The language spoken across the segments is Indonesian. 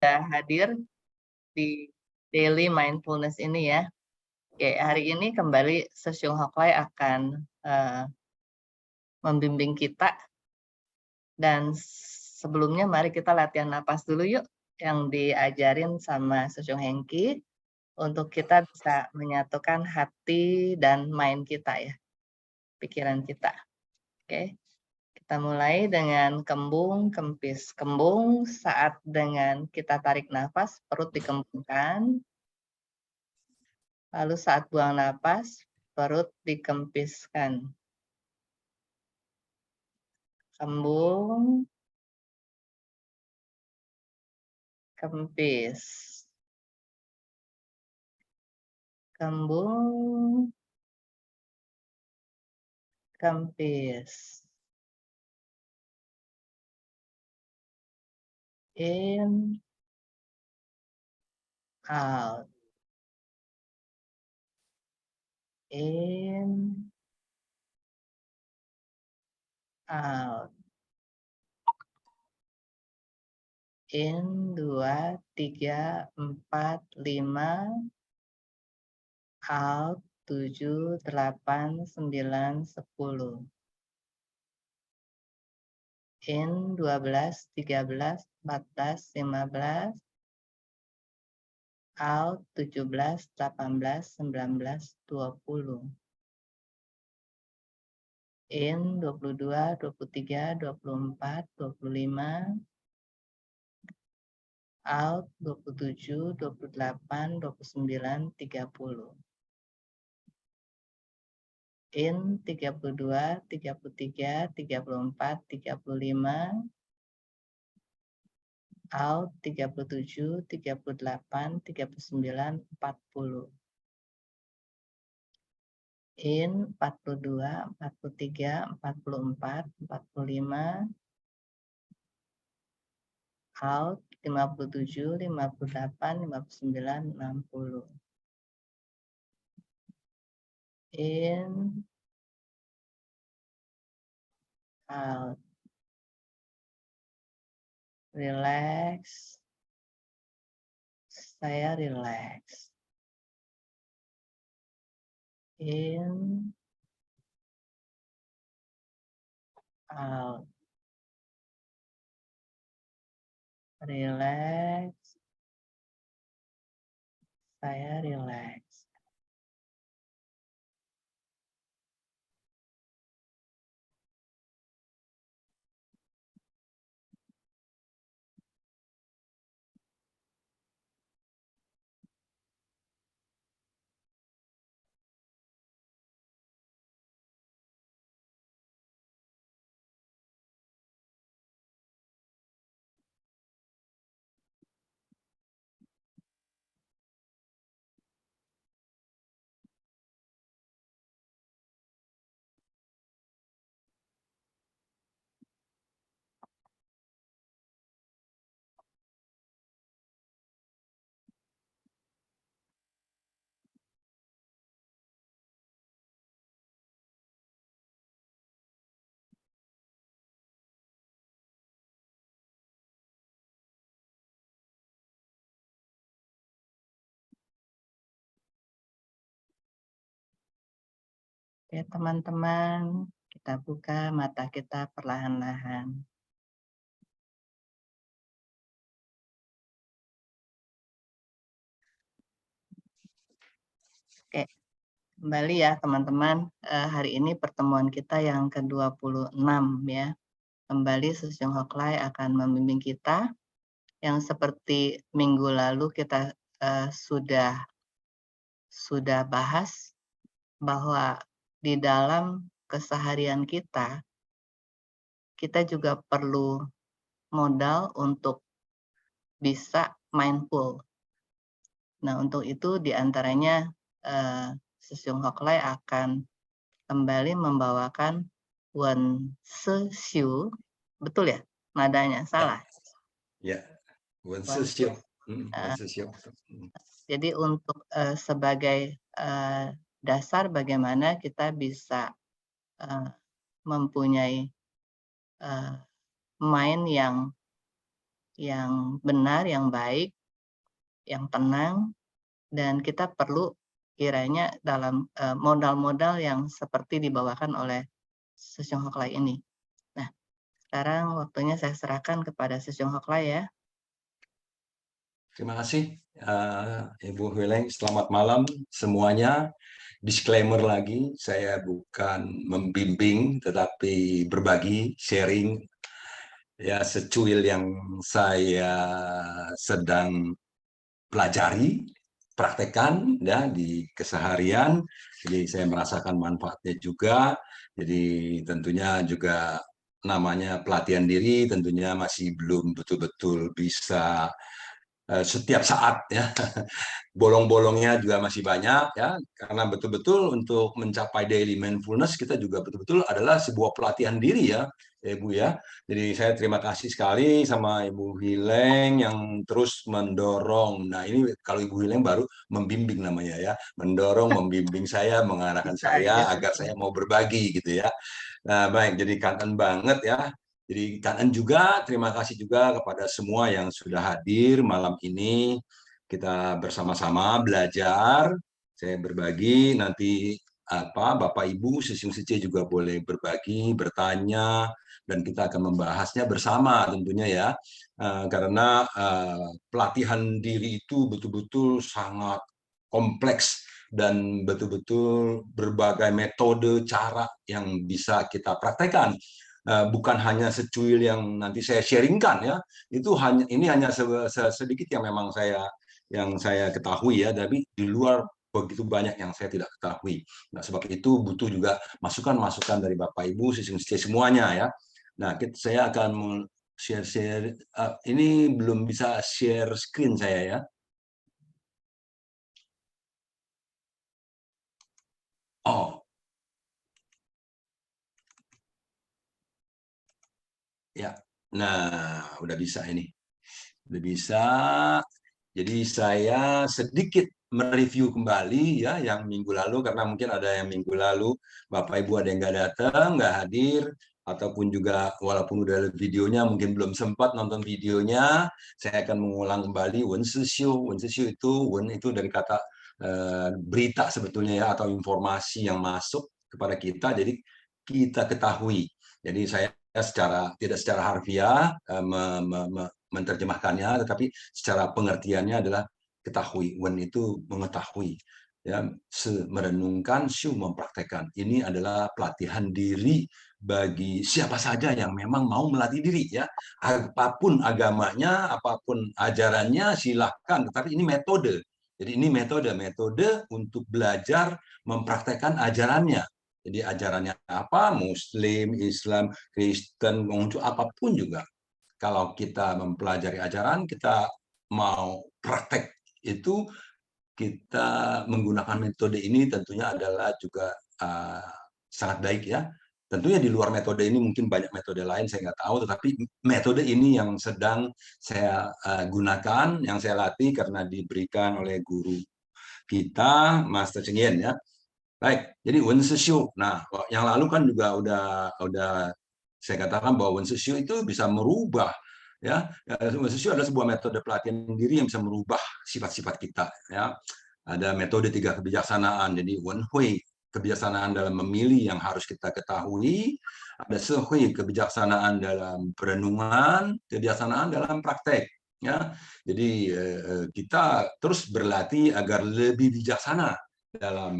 hadir di daily mindfulness ini ya. Oke, hari ini kembali Sesiung Hoklai akan membimbing kita, dan sebelumnya mari kita latihan napas dulu yuk, yang diajarin sama Sesiung Hengki untuk kita bisa menyatukan hati dan mind kita ya, pikiran kita. Oke. Kita mulai dengan kembung, kempis. Kembung saat dengan kita tarik nafas, perut dikembungkan. Lalu saat buang nafas, perut dikempiskan. Kembung, kempis. Kembung, kempis. In, out. In, out. In, 2, 3, 4, 5. Out, 7, 8, 9, 10. In, 12, 13, 14, 15. Out, 17, 18, 19, 20. In, 22, 23, 24, 25. Out, 27, 28, 29, 30. In, 32, 33, 34, 35. Out, 37, 38, 39, 40. In, 42, 43, 44, 45. Out, 57, 58, 59, 60. In, out. Relax. Saya relax. In, out. Relax. Saya relax. Oke, teman-teman, kita buka mata kita perlahan-lahan. Oke, kembali ya teman-teman. Hari ini pertemuan kita yang ke-26 ya. Kembali Sesiung Hoklai akan membimbing kita yang seperti minggu lalu kita sudah bahas bahwa di dalam keseharian kita juga perlu modal untuk bisa mindful. Nah, untuk itu diantaranya Sesiung Hoklai akan kembali membawakan Wen Se-siu. Betul ya? Nadanya salah? Ya, Wen Se-siu. Jadi untuk sebagai dasar bagaimana kita bisa mempunyai mind yang yang benar, yang baik, yang tenang, dan kita perlu kiranya dalam modal-modal yang seperti dibawakan oleh Sejong Hoklai ini. Nah, sekarang waktunya saya serahkan kepada Sejong Hoklai ya. Terima kasih, Ibu Hwileng. Selamat malam semuanya. Disclaimer lagi, saya bukan membimbing, tetapi berbagi, sharing, ya secuil yang saya sedang pelajari, praktekkan ya di keseharian. Jadi saya merasakan manfaatnya juga. Jadi tentunya juga namanya pelatihan diri tentunya masih belum betul-betul bisa setiap saat ya. Bolong-bolongnya juga masih banyak ya, karena betul-betul untuk mencapai daily mindfulness kita juga betul-betul adalah sebuah pelatihan diri ya, Ibu ya. Jadi saya terima kasih sekali sama Ibu Hileng yang terus mendorong. Nah, ini kalau Ibu Hileng baru membimbing namanya ya, mendorong, membimbing saya, mengarahkan Bisa aja. saya agar saya mau berbagi gitu ya. Nah, baik, jadi kangen banget ya. Jadi kangen juga, terima kasih juga kepada semua yang sudah hadir malam ini. Kita bersama-sama belajar, saya berbagi, nanti Bapak Ibu Sisung Sice juga boleh berbagi, bertanya, dan kita akan membahasnya bersama tentunya ya. Karena pelatihan diri itu betul-betul sangat kompleks dan betul-betul berbagai metode cara yang bisa kita praktekkan. Bukan hanya secuil yang nanti saya sharingkan ya, itu hanya sedikit yang memang saya ketahui ya, tapi di luar begitu banyak yang saya tidak ketahui. Nah, sebab itu butuh juga masukan-masukan dari Bapak Ibu semuanya ya. Nah, saya akan share ini belum bisa share screen saya ya. Oh, ya. Nah, udah bisa ini. Udah bisa. Jadi saya sedikit mereview kembali ya yang minggu lalu, karena mungkin ada yang minggu lalu Bapak Ibu ada yang nggak datang, nggak hadir, ataupun juga walaupun udah ada videonya mungkin belum sempat nonton videonya. Saya akan mengulang kembali Wensishu. Wensishu itu dari kata berita sebetulnya ya, atau informasi yang masuk kepada kita. Jadi kita ketahui. Jadi saya tidak secara harfiah menerjemahkannya, tetapi secara pengertiannya adalah ketahui. Wen itu mengetahui, ya, merenungkan, shu mempraktekkan. Ini adalah pelatihan diri bagi siapa saja yang memang mau melatih diri ya. Apapun agamanya, apapun ajarannya silahkan, tetapi ini metode. Jadi ini metode untuk belajar mempraktekkan ajarannya. Jadi ajarannya apa? Muslim, Islam, Kristen, Konghucu, apapun juga. Kalau kita mempelajari ajaran, kita mau praktek itu, kita menggunakan metode ini tentunya adalah juga sangat baik ya. Tentunya di luar metode ini mungkin banyak metode lain, saya nggak tahu, tetapi metode ini yang sedang saya gunakan, yang saya latih karena diberikan oleh guru kita, Master Cheng Yen ya. Baik, jadi Wen Shishu. Nah, yang lalu kan juga udah saya katakan bahwa Wen Shishu itu bisa merubah ya. Wen Shishu adalah sebuah metode pelatihan diri yang bisa merubah sifat-sifat kita ya. Ada metode 3 kebijaksanaan. Jadi Wen Hui, kebijaksanaan dalam memilih yang harus kita ketahui. Ada Se Hui, kebijaksanaan dalam perenungan, kebijaksanaan dalam praktek ya. Jadi kita terus berlatih agar lebih bijaksana dalam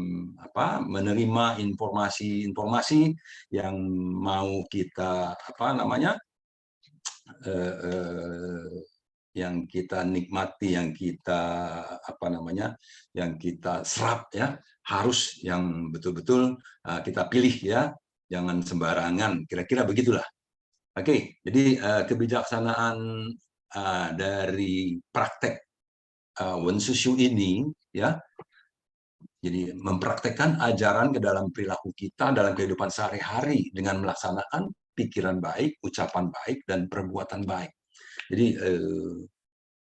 menerima informasi-informasi yang mau kita yang kita nikmati, yang kita yang kita serap ya, harus yang betul-betul kita pilih ya, jangan sembarangan, kira-kira begitulah. Oke, jadi kebijaksanaan dari praktek Wen Shishu ini ya, jadi mempraktekkan ajaran ke dalam perilaku kita dalam kehidupan sehari-hari dengan melaksanakan pikiran baik, ucapan baik, dan perbuatan baik. Jadi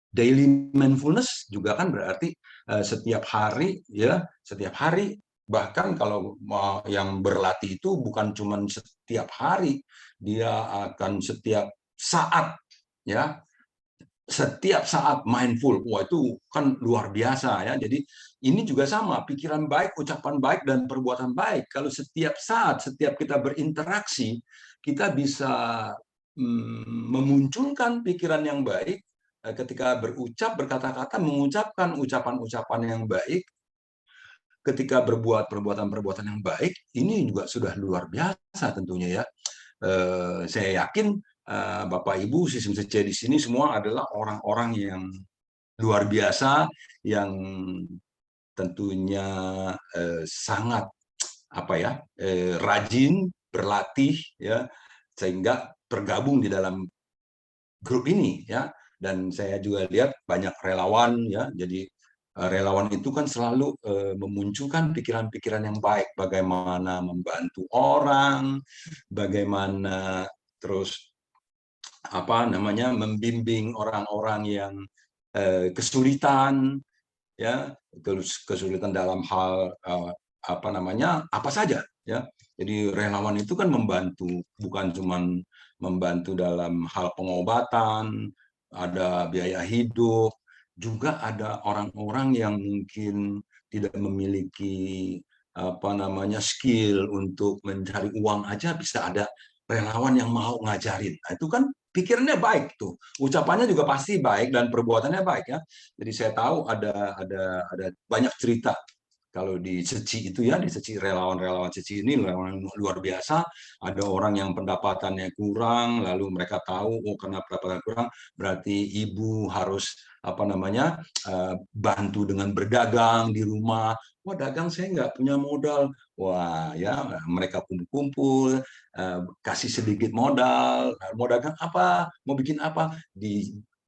daily mindfulness juga kan berarti setiap hari ya, setiap hari, bahkan kalau yang berlatih itu bukan cuma setiap hari, dia akan setiap saat ya. setiap saat mindful. Wah, itu kan luar biasa ya. Jadi ini juga sama, pikiran baik, ucapan baik, dan perbuatan baik. Kalau setiap saat, setiap kita berinteraksi, kita bisa memunculkan pikiran yang baik, ketika berucap, berkata-kata, mengucapkan ucapan-ucapan yang baik, ketika berbuat perbuatan-perbuatan yang baik, ini juga sudah luar biasa tentunya ya. Saya yakin Bapak Ibu sistem C di sini semua adalah orang-orang yang luar biasa, yang tentunya sangat rajin berlatih ya, sehingga tergabung di dalam grup ini ya. Dan saya juga lihat banyak relawan ya. Jadi relawan itu kan selalu memunculkan pikiran-pikiran yang baik, bagaimana membantu orang, bagaimana terus membimbing orang-orang yang kesulitan ya, kesulitan dalam hal apa saja ya. Jadi relawan itu kan membantu, bukan cuma membantu dalam hal pengobatan, ada biaya hidup, juga ada orang-orang yang mungkin tidak memiliki skill untuk mencari uang aja, bisa ada relawan yang mau ngajarin. Nah, itu kan pikirannya baik tuh, ucapannya juga pasti baik dan perbuatannya baik ya. Jadi saya tahu ada banyak cerita kalau di Seci itu ya, di Seci, relawan-relawan Seci ini relawan luar biasa. Ada orang yang pendapatannya kurang, lalu mereka tahu karena pendapatan kurang, berarti ibu harus bantu dengan berdagang di rumah. Wah, dagang saya nggak punya modal. Wah ya, mereka kumpul-kumpul, kasih sedikit modal. Mau dagang apa? Mau bikin apa?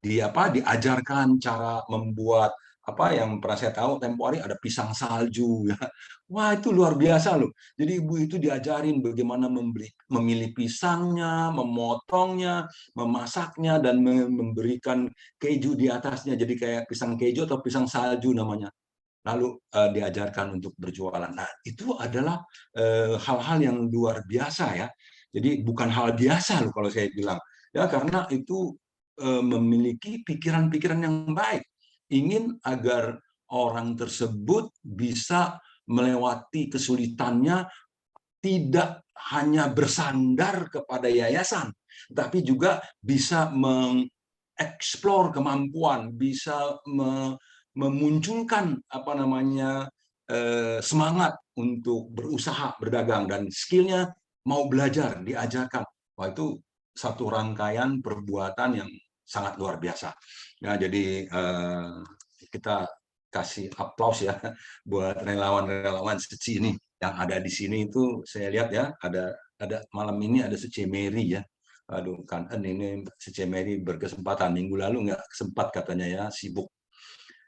Diajarkan cara membuat yang pernah saya tahu tempo hari ada pisang salju ya. Wah, itu luar biasa loh. Jadi ibu itu diajarin bagaimana memilih pisangnya, memotongnya, memasaknya, dan memberikan keju di atasnya. Jadi kayak pisang keju atau pisang salju namanya. Lalu diajarkan untuk berjualan. Nah, itu adalah hal-hal yang luar biasa ya. Jadi bukan hal biasa loh kalau saya bilang. Ya, karena itu memiliki pikiran-pikiran yang baik. Ingin agar orang tersebut bisa melewati kesulitannya, tidak hanya bersandar kepada yayasan, tapi juga bisa mengeksplor kemampuan, bisa memunculkan semangat untuk berusaha, berdagang, dan skillnya mau belajar, diajarkan. Wah, itu satu rangkaian perbuatan yang sangat luar biasa. Ya, jadi kita kasih aplaus ya buat relawan-relawan Seci ini yang ada di sini. Itu saya lihat ya, ada malam ini ada Seci Mary ya. Aduh, kan ini Seci Mary berkesempatan, minggu lalu nggak sempat katanya ya, sibuk.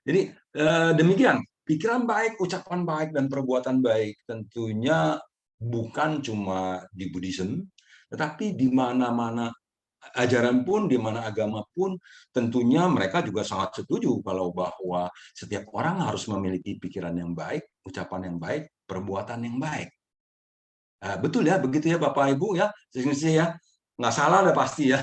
Jadi demikian, pikiran baik, ucapan baik, dan perbuatan baik tentunya bukan cuma di Buddhism, tetapi di mana-mana ajaran pun, di mana agama pun, tentunya mereka juga sangat setuju kalau bahwa setiap orang harus memiliki pikiran yang baik, ucapan yang baik, perbuatan yang baik. Betul ya, begitu ya Bapak Ibu ya, ya, nggak salah ada pasti ya.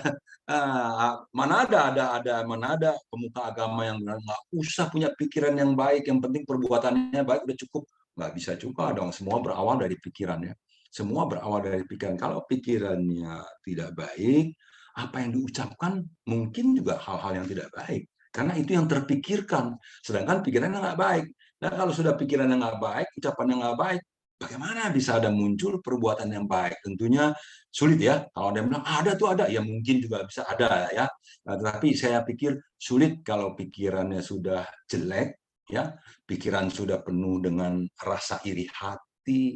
Mana ada pemuka agama yang nggak usah punya pikiran yang baik, yang penting perbuatannya baik udah cukup. Nggak bisa juga dong, semua berawal dari pikiran ya. Semua berawal dari pikiran. Kalau pikirannya tidak baik, apa yang diucapkan mungkin juga hal-hal yang tidak baik. Karena itu yang terpikirkan, sedangkan pikirannya nggak baik. Dan kalau sudah pikirannya nggak baik, ucapannya nggak baik, bagaimana bisa ada muncul perbuatan yang baik? Tentunya sulit ya. Kalau ada yang bilang ada tuh ada, ya mungkin juga bisa ada ya. Nah, tetapi saya pikir sulit kalau pikirannya sudah jelek, ya, pikiran sudah penuh dengan rasa iri hati,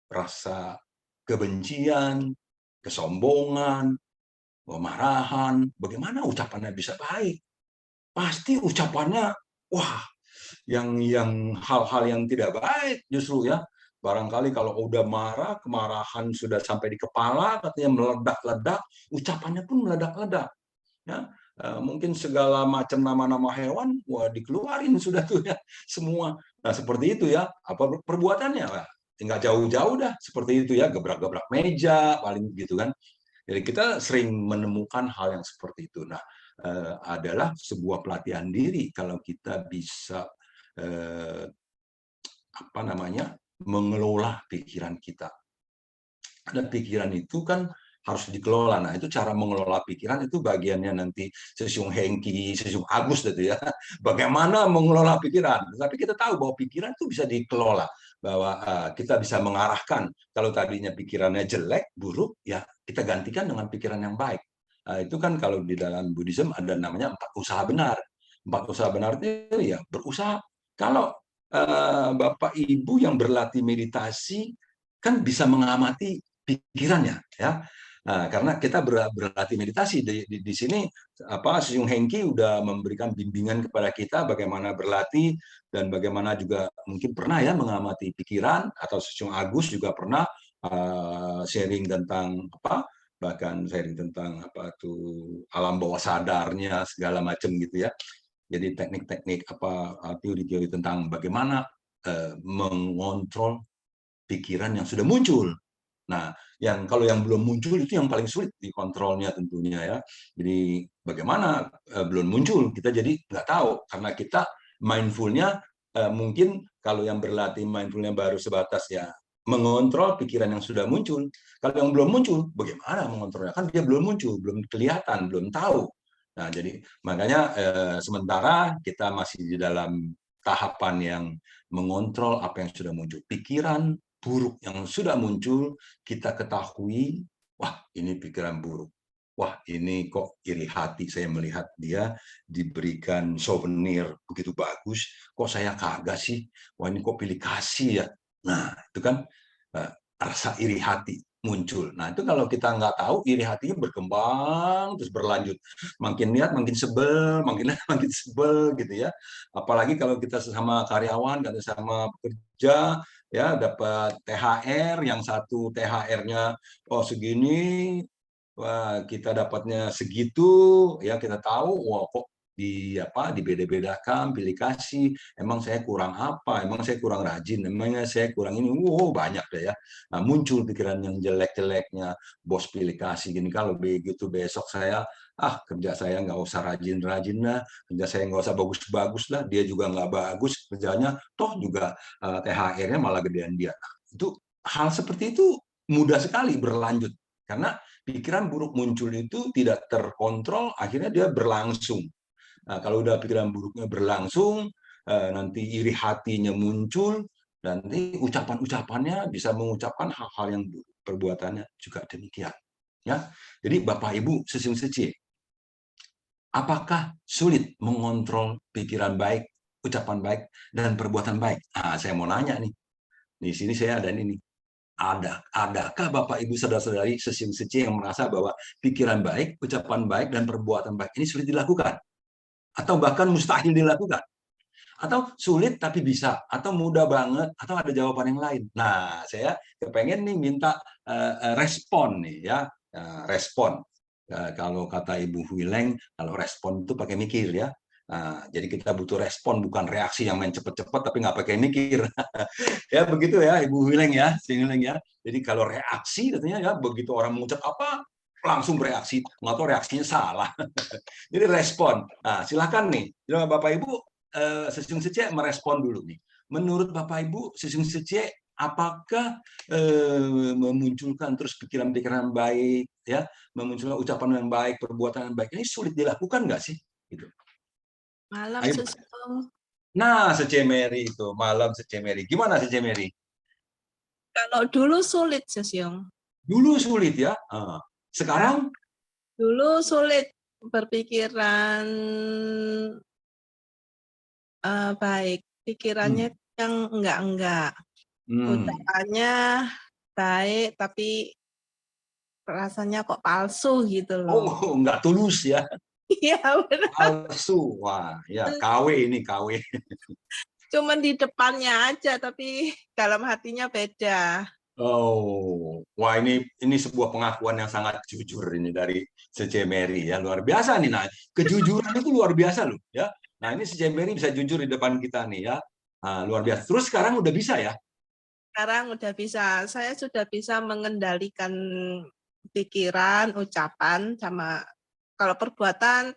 rasa kebencian, kesombongan, kemarahan. Bagaimana ucapannya bisa baik? Pasti ucapannya, wah, yang hal-hal yang tidak baik justru ya. Barangkali kalau udah marah, kemarahan sudah sampai di kepala, katanya meledak-ledak, ucapannya pun meledak-ledak. Ya, mungkin segala macam nama-nama hewan, wah dikeluarin sudah tuh ya semua. Nah seperti itu ya. Apa perbuatannya? Wah, tinggal jauh-jauh dah seperti itu ya, gebrak-gebrak meja paling gitu kan. Jadi kita sering menemukan hal yang seperti itu. Nah, adalah sebuah pelatihan diri kalau kita bisa eh, apa namanya mengelola pikiran kita. Dan pikiran itu kan harus dikelola. Nah, itu cara mengelola pikiran itu bagiannya nanti Sesiung Hengki, Sesiung Agus gitu ya. Bagaimana mengelola pikiran. Tapi kita tahu bahwa pikiran itu bisa dikelola, bahwa kita bisa mengarahkan. Kalau tadinya pikirannya jelek, buruk, ya kita gantikan dengan pikiran yang baik. Itu kan kalau di dalam Buddhism ada namanya 4 usaha benar. 4 usaha benar itu ya berusaha. Kalau Bapak Ibu yang berlatih meditasi kan bisa mengamati pikirannya ya. Nah, karena kita berlatih meditasi di sini apa Sung Hengki udah memberikan bimbingan kepada kita bagaimana berlatih dan bagaimana juga mungkin pernah ya mengamati pikiran, atau Sung Agus juga pernah sharing tentang apa, bahkan sharing tentang apa tuh alam bawah sadarnya segala macam gitu ya. Jadi teknik-teknik apa teori-teori tentang bagaimana mengontrol pikiran yang sudah muncul. Nah, kalau yang belum muncul itu yang paling sulit dikontrolnya tentunya ya. Jadi bagaimana belum muncul kita jadi nggak tahu karena kita mindfulnya mungkin kalau yang berlatih mindfulnya baru sebatas ya mengontrol pikiran yang sudah muncul. Kalau yang belum muncul, bagaimana mengontrolnya? Kan dia belum muncul, belum kelihatan, belum tahu. Nah, jadi makanya sementara kita masih di dalam tahapan yang mengontrol apa yang sudah muncul. Pikiran buruk yang sudah muncul, kita ketahui, wah ini pikiran buruk. Wah ini kok iri hati saya melihat dia diberikan souvenir begitu bagus, kok saya kagak sih? Wah ini kok pilih kasih ya? Nah itu kan rasa iri hati muncul. Nah itu kalau kita nggak tahu, iri hatinya berkembang terus berlanjut. Makin lihat makin sebel, makin lihat makin sebel gitu ya. Apalagi kalau kita sesama karyawan, kita sama pekerja, ya dapat THR, yang satu THR-nya oh segini, wah kita dapatnya segitu, ya kita tahu, wah kok dibeda-bedakan, pilih kasih, emang saya kurang apa, emang saya kurang rajin, emangnya saya kurang ini, wow banyak deh ya. Nah, muncul pikiran yang jelek-jeleknya, bos pilih kasih gini, kalau begitu besok saya kerja saya nggak usah rajin-rajin lah, kerja saya nggak usah bagus-bagus lah, dia juga nggak bagus kerjanya, toh juga THR-nya malah gedean dia. Nah, itu hal seperti itu mudah sekali berlanjut karena pikiran buruk muncul itu tidak terkontrol, akhirnya dia berlangsung. Nah, kalau udah pikiran buruknya berlangsung, nanti iri hatinya muncul, dan nanti ucapan-ucapannya bisa mengucapkan hal-hal yang buruk, perbuatannya juga demikian. Ya, jadi Bapak Ibu sesung seci, apakah sulit mengontrol pikiran baik, ucapan baik, dan perbuatan baik? Nah, saya mau nanya nih, di sini saya ada ini. Adakah Bapak Ibu saudara-saudari sesung seci yang merasa bahwa pikiran baik, ucapan baik, dan perbuatan baik ini sulit dilakukan? Atau bahkan mustahil dilakukan? Atau sulit tapi bisa? Atau mudah banget? Atau ada jawaban yang lain? Nah, saya kepengen nih minta respon nih ya. Respon. Kalau kata Ibu Huileng, kalau respon itu pakai mikir ya. Jadi kita butuh respon, bukan reaksi yang main cepet-cepet tapi nggak pakai mikir. Ya begitu ya Ibu Huileng ya, Huileng ya. Jadi kalau reaksi katanya ya begitu orang mengucap apa langsung bereaksi, nggak tahu reaksinya salah. Jadi respon. Nah, silakan nih, Bapak Ibu Sesung Sece merespon dulu nih. Menurut Bapak Ibu Sesung Sece, apakah memunculkan terus pikiran-pikiran baik, ya, memunculkan ucapan yang baik, perbuatan yang baik ini sulit dilakukan nggak sih? Gitu. Malam Ayo. Sesung. Nah, Sece Mary itu malam Sece Mary. Gimana Sece Mary? Kalau dulu sulit Sesung. Dulu sulit ya. Sekarang? Dulu sulit berpikiran baik, pikirannya yang enggak. Ucapannya baik, tapi rasanya kok palsu gitu loh. Oh, enggak tulus ya. Iya benar. Palsu. Wah, ya KW ini KW. Cuman di depannya aja, tapi dalam hatinya beda. Oh, wah ini sebuah pengakuan yang sangat jujur ini dari Sece Mary ya, luar biasa nih. Nah, kejujuran itu luar biasa loh ya. Nah, ini Sece Mary bisa jujur di depan kita nih ya. Luar biasa. Terus sekarang udah bisa ya? Sekarang udah bisa. Saya sudah bisa mengendalikan pikiran, ucapan, sama kalau perbuatan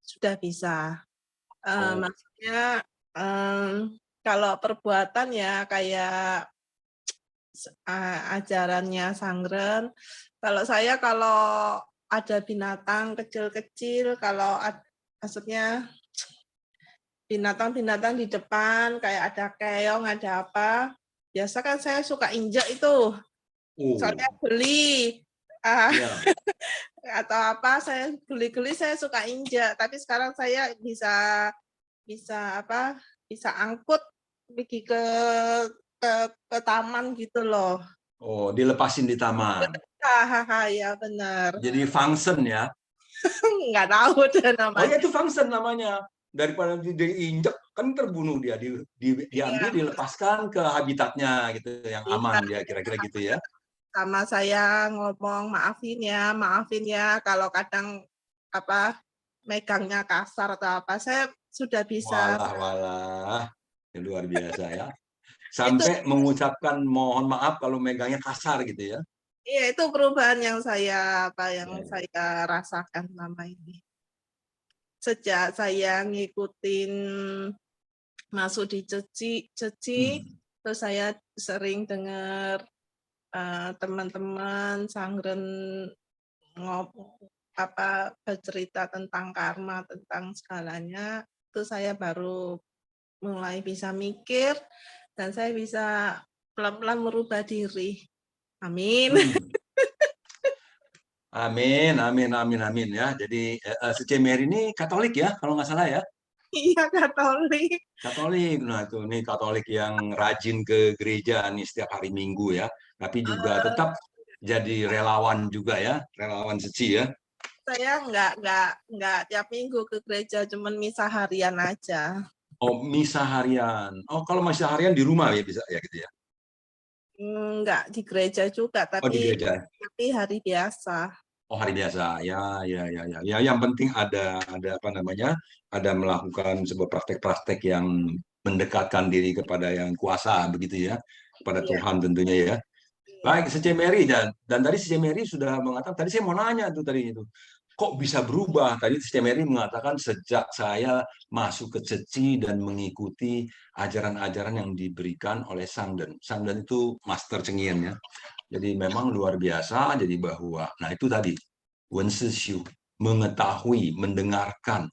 sudah bisa. Oh. Maksudnya kalau perbuatan ya kayak ajarannya Sangren. Kalau saya kalau ada binatang kecil-kecil, kalau maksudnya binatang-binatang di depan kayak ada keong, ada apa, biasa kan saya suka injak itu. Soalnya beli Ya. atau apa saya geli-geli saya suka injak, tapi sekarang saya bisa apa? Bisa angkut pergi ke taman gitu loh. Oh, dilepasin di taman. Hahaha, ya benar. Jadi function ya. Nggak tahu deh Oh ya namanya. itu function namanya. Daripada diinjek kan terbunuh dia, diambil, Iya, dilepaskan ke habitatnya gitu, yang iya. aman dia kira-kira gitu ya. Sama saya ngomong maafin ya kalau kadang apa megangnya kasar atau apa. Saya sudah bisa. Walah, walah, luar biasa ya. Itu Sampai mengucapkan mohon maaf kalau megangnya kasar gitu ya. iya itu perubahan yang saya Ya, ya. saya rasakan selama ini. Sejak saya ngikutin masuk di ceci, terus saya sering dengar teman-teman Sangren bercerita tentang karma, tentang segalanya, itu saya baru mulai bisa mikir dan saya bisa pelan-pelan merubah diri. Amin. Amin, amin, amin, amin ya. Jadi Sece Mary ini Katolik ya, kalau nggak salah ya. Iya, Katolik. Katolik, nah itu nih Katolik yang rajin ke gereja nih setiap hari Minggu ya. Tapi juga tetap jadi relawan juga ya, relawan Seci ya. Saya nggak tiap minggu ke gereja, cuman misa harian aja. Oh, misa harian. Oh, kalau misa harian di rumah ya bisa ya gitu ya. Nggak di gereja juga, Oh, di tapi gereja. hari biasa. Oh, hari biasa. Ya, ya, ya, ya. Ya, yang penting ada apa namanya? Ada melakukan sebuah praktek-praktek yang mendekatkan diri kepada yang kuasa begitu ya, kepada Iya, Tuhan tentunya ya. iya. Baik, Sece Mary dan tadi Sece Mary sudah mengatakan, tadi saya mau nanya tuh tadi itu. Kok bisa berubah? Tadi Sece Mary mengatakan sejak saya masuk ke Ceci dan mengikuti ajaran-ajaran yang diberikan oleh Sangden. Sangden itu master cengian ya. Jadi memang luar biasa, jadi bahwa, nah itu tadi, Wenseshu, mengetahui, mendengarkan,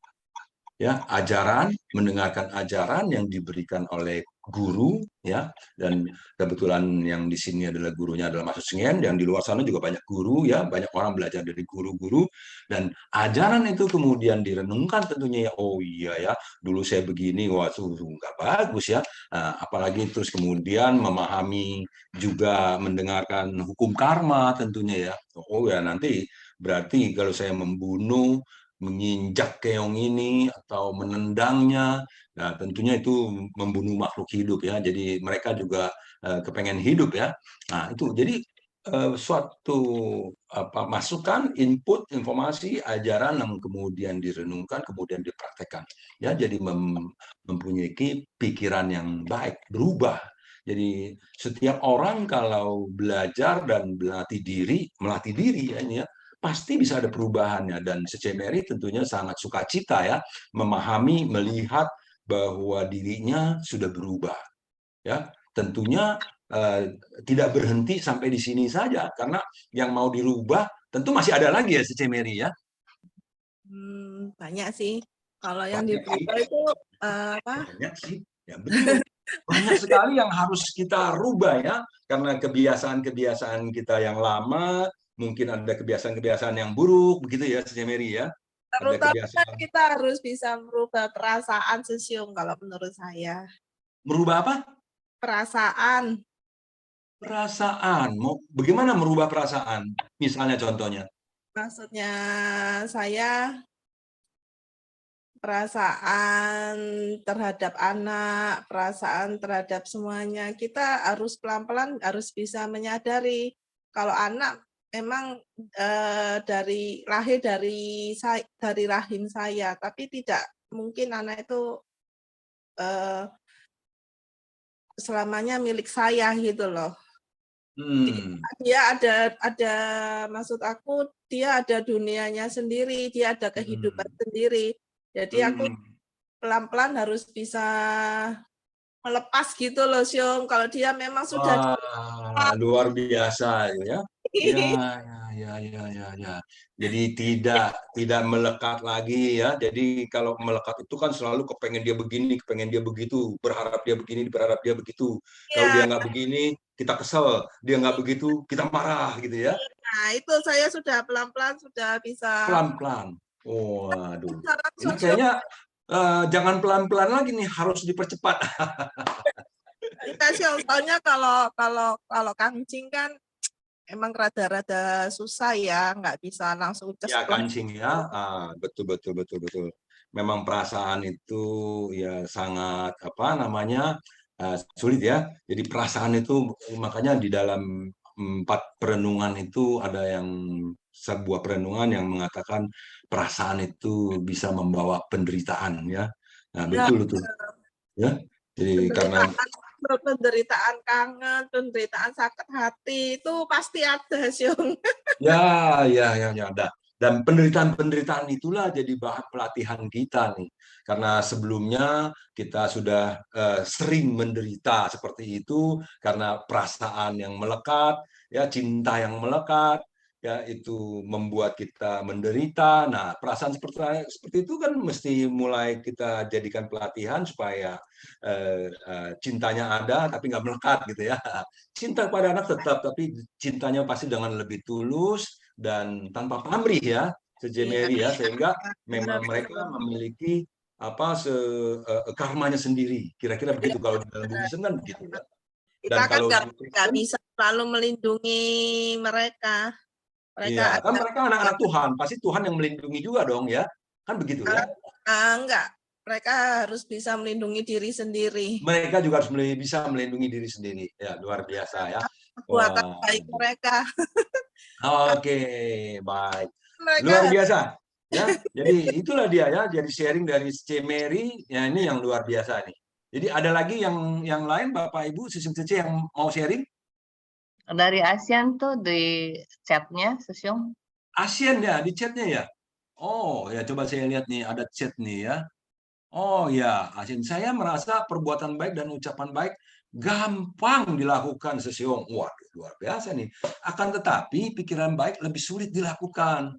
ya ajaran, mendengarkan ajaran yang diberikan oleh guru ya, dan kebetulan yang di sini adalah gurunya adalah Mas Singen, yang di luar sana juga banyak guru ya, banyak orang belajar dari guru-guru, dan ajaran itu kemudian direnungkan tentunya ya, oh iya ya dulu saya begini, wah nggak bagus ya. Nah, apalagi terus kemudian memahami juga mendengarkan hukum karma tentunya ya, oh ya nanti berarti kalau saya membunuh, menginjak keong ini atau menendangnya, nah tentunya itu membunuh makhluk hidup ya. Jadi mereka juga kepengen hidup ya. Nah itu jadi suatu masukan, input, informasi, ajaran yang kemudian direnungkan, kemudian dipraktekkan. Ya, jadi mempunyai pikiran yang baik, berubah. Jadi setiap orang kalau belajar dan melatih diri ya, ini ya, pasti bisa ada perubahannya, dan Sece Mary tentunya sangat sukacita ya memahami, melihat bahwa dirinya sudah berubah ya. Tentunya tidak berhenti sampai di sini saja, karena yang mau dirubah tentu masih ada lagi ya Sece Mary ya. Banyak sih. Kalau yang Banyak sih, diberubah itu apa? banyak sih. Ya betul. Banyak sekali yang harus kita rubah ya, karena kebiasaan-kebiasaan kita yang lama, mungkin ada kebiasaan-kebiasaan yang buruk begitu ya Sece Mary ya. Ada Terutama kebiasaan kita harus bisa merubah perasaan Sesium kalau menurut saya. merubah apa? Perasaan. Perasaan. Mau bagaimana merubah perasaan? Misalnya contohnya. Maksudnya saya perasaan terhadap anak, perasaan terhadap semuanya. Kita harus pelan-pelan harus bisa menyadari kalau anak memang lahir dari rahim saya, tapi tidak mungkin anak itu selamanya milik saya gitu loh. Dia ada maksud aku dia ada dunianya sendiri, dia ada kehidupan sendiri. Jadi aku Hmm. pelan-pelan harus bisa melepas gitu loh, Syung. Kalau dia memang sudah Wah, luar biasa ya. Ya, ya, ya, ya, ya. Jadi tidak melekat lagi ya. Jadi kalau melekat itu kan selalu kepengen dia begini, kepengen dia begitu, berharap dia begini, berharap dia begitu. Kalau ya, dia nggak begini, kita kesel. Dia nggak begitu, kita marah gitu ya. nah itu saya sudah pelan-pelan sudah bisa Pelan-pelan. Waduh. bisa Ini langsung, Syung. kayaknya jangan pelan-pelan lagi nih, harus dipercepat. Kita Syung, soalnya kalau kalau kalau kancing kan emang rada-rada susah ya, nggak bisa langsung Ya, cesplak. kancing ya. Betul, betul, betul, betul. Memang perasaan itu ya sangat apa namanya sulit ya. Jadi perasaan itu makanya di dalam 4 perenungan itu ada yang sebuah perenungan yang mengatakan perasaan itu bisa membawa penderitaan ya. Nah, Ya, betul itu ya. Jadi karena penderitaan penderitaan kangen, penderitaan sakit hati itu pasti ada, Syung. ya, ya, ya, ya, ada. Dan penderitaan-penderitaan itulah jadi bahan pelatihan kita nih. Karena sebelumnya kita sudah sering menderita seperti itu karena perasaan yang melekat, ya cinta yang melekat, ya itu membuat kita menderita. Nah, perasaan seperti itu kan mesti mulai kita jadikan pelatihan supaya cintanya ada tapi nggak melekat gitu ya. Cinta pada anak tetap, tapi cintanya pasti dengan lebih tulus dan tanpa pamrih ya, Iya, sejemeri ya, sehingga benar, memang mereka Syung. memiliki apa karmanya sendiri. Kira-kira Iya, begitu kalau di dalam benar. Buddhism kan begitu ya. Kita Dan kan kalau nggak di nggak Kristen, bisa selalu melindungi mereka. Mereka iya, kan ada mereka anak-anak Tuhan, pasti Tuhan yang melindungi juga dong ya. Kan begitu ya. enggak. Mereka harus bisa melindungi diri sendiri. Mereka juga harus bisa melindungi diri sendiri. Ya, luar biasa ya. Perbuatan Wah, baik mereka. oke, baik. Mereka Luar harus biasa. Ya, jadi itulah dia ya. Jadi sharing dari C. Mary, ya ini yang luar biasa nih. Jadi ada lagi yang lain Bapak Ibu, Cici yang mau sharing? Dari ASEAN tuh di chatnya, Susyung. ASEAN ya, di chatnya ya. Oh ya, coba saya lihat nih, ada chat nih ya. Oh ya, ASEAN. Saya merasa perbuatan baik dan ucapan baik gampang dilakukan Sesiong. Wah, luar biasa nih. Akan tetapi pikiran baik lebih sulit dilakukan.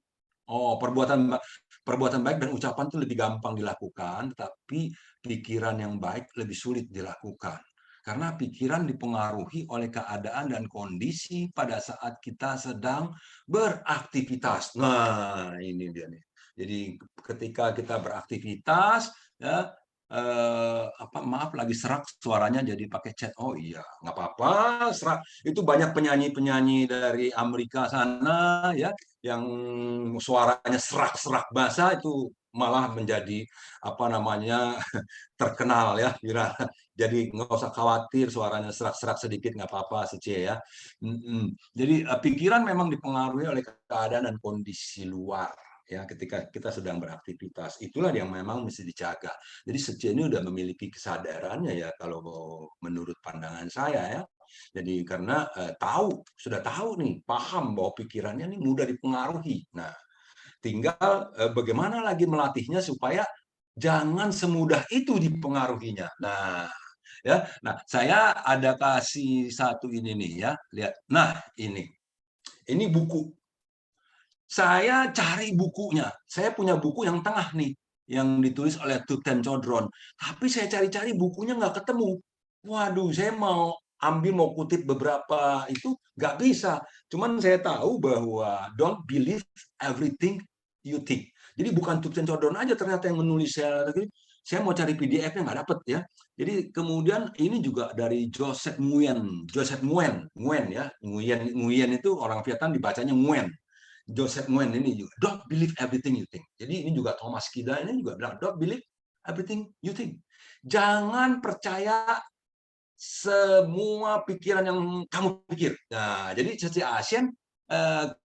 Oh, perbuatan baik dan ucapan itu lebih gampang dilakukan, tapi pikiran yang baik lebih sulit dilakukan. Karena pikiran dipengaruhi oleh keadaan dan kondisi pada saat kita sedang beraktivitas. Nah, ini dia nih. Jadi ketika kita beraktivitas, ya, maaf lagi serak suaranya jadi pakai chat. Oh iya, nggak apa-apa, serak. Itu banyak penyanyi-penyanyi dari Amerika sana ya yang suaranya serak-serak basah itu malah menjadi apa namanya terkenal ya, Mira. Jadi nggak usah khawatir suaranya serak-serak sedikit nggak apa-apa sih ya. Jadi pikiran memang dipengaruhi oleh keadaan dan kondisi luar ya ketika kita sedang beraktivitas. Itulah yang memang mesti dijaga. Jadi Sece ini udah memiliki kesadarannya ya kalau menurut pandangan saya ya. Jadi karena sudah tahu nih, paham bahwa pikirannya ini mudah dipengaruhi. Nah, tinggal bagaimana lagi melatihnya supaya jangan semudah itu dipengaruhinya. Nah, ya. Nah, saya ada kasih satu ini nih ya, lihat. Nah, ini buku. Saya cari bukunya. Saya punya buku yang tengah nih, yang ditulis oleh Thubten Chodron. Tapi saya cari-cari bukunya nggak ketemu. Waduh, saya mau kutip beberapa itu nggak bisa. Cuman saya tahu bahwa don't believe everything you think. Jadi bukan Thubten Chodron aja ternyata yang menulis saya mau cari PDF-nya nggak dapet ya. Jadi kemudian ini juga dari Joseph Nguyen. Joseph Nguyen, Nguyen ya. Nguyen itu orang Vietnam dibacanya Nguyen. Joseph Nguyen ini juga don't believe everything you think. Jadi ini juga Thomas Kida ini juga bilang don't believe everything you think. Jangan percaya semua pikiran yang kamu pikir. Nah, jadi Cece ASEAN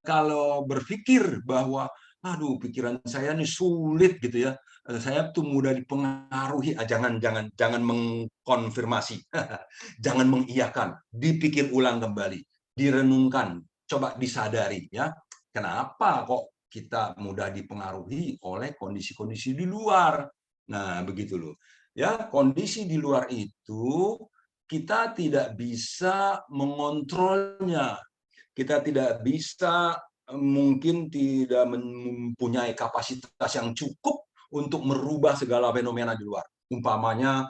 kalau berpikir bahwa aduh pikiran saya ini sulit gitu ya. Saya tuh mudah dipengaruhi. Jangan mengkonfirmasi. Jangan mengiyakan, dipikir ulang kembali, direnungkan, coba disadari ya. Kenapa kok kita mudah dipengaruhi oleh kondisi-kondisi di luar. Nah, begitu loh. Ya, kondisi di luar itu kita tidak bisa mengontrolnya. Kita tidak bisa, mungkin tidak mempunyai kapasitas yang cukup untuk merubah segala fenomena di luar. Umpamanya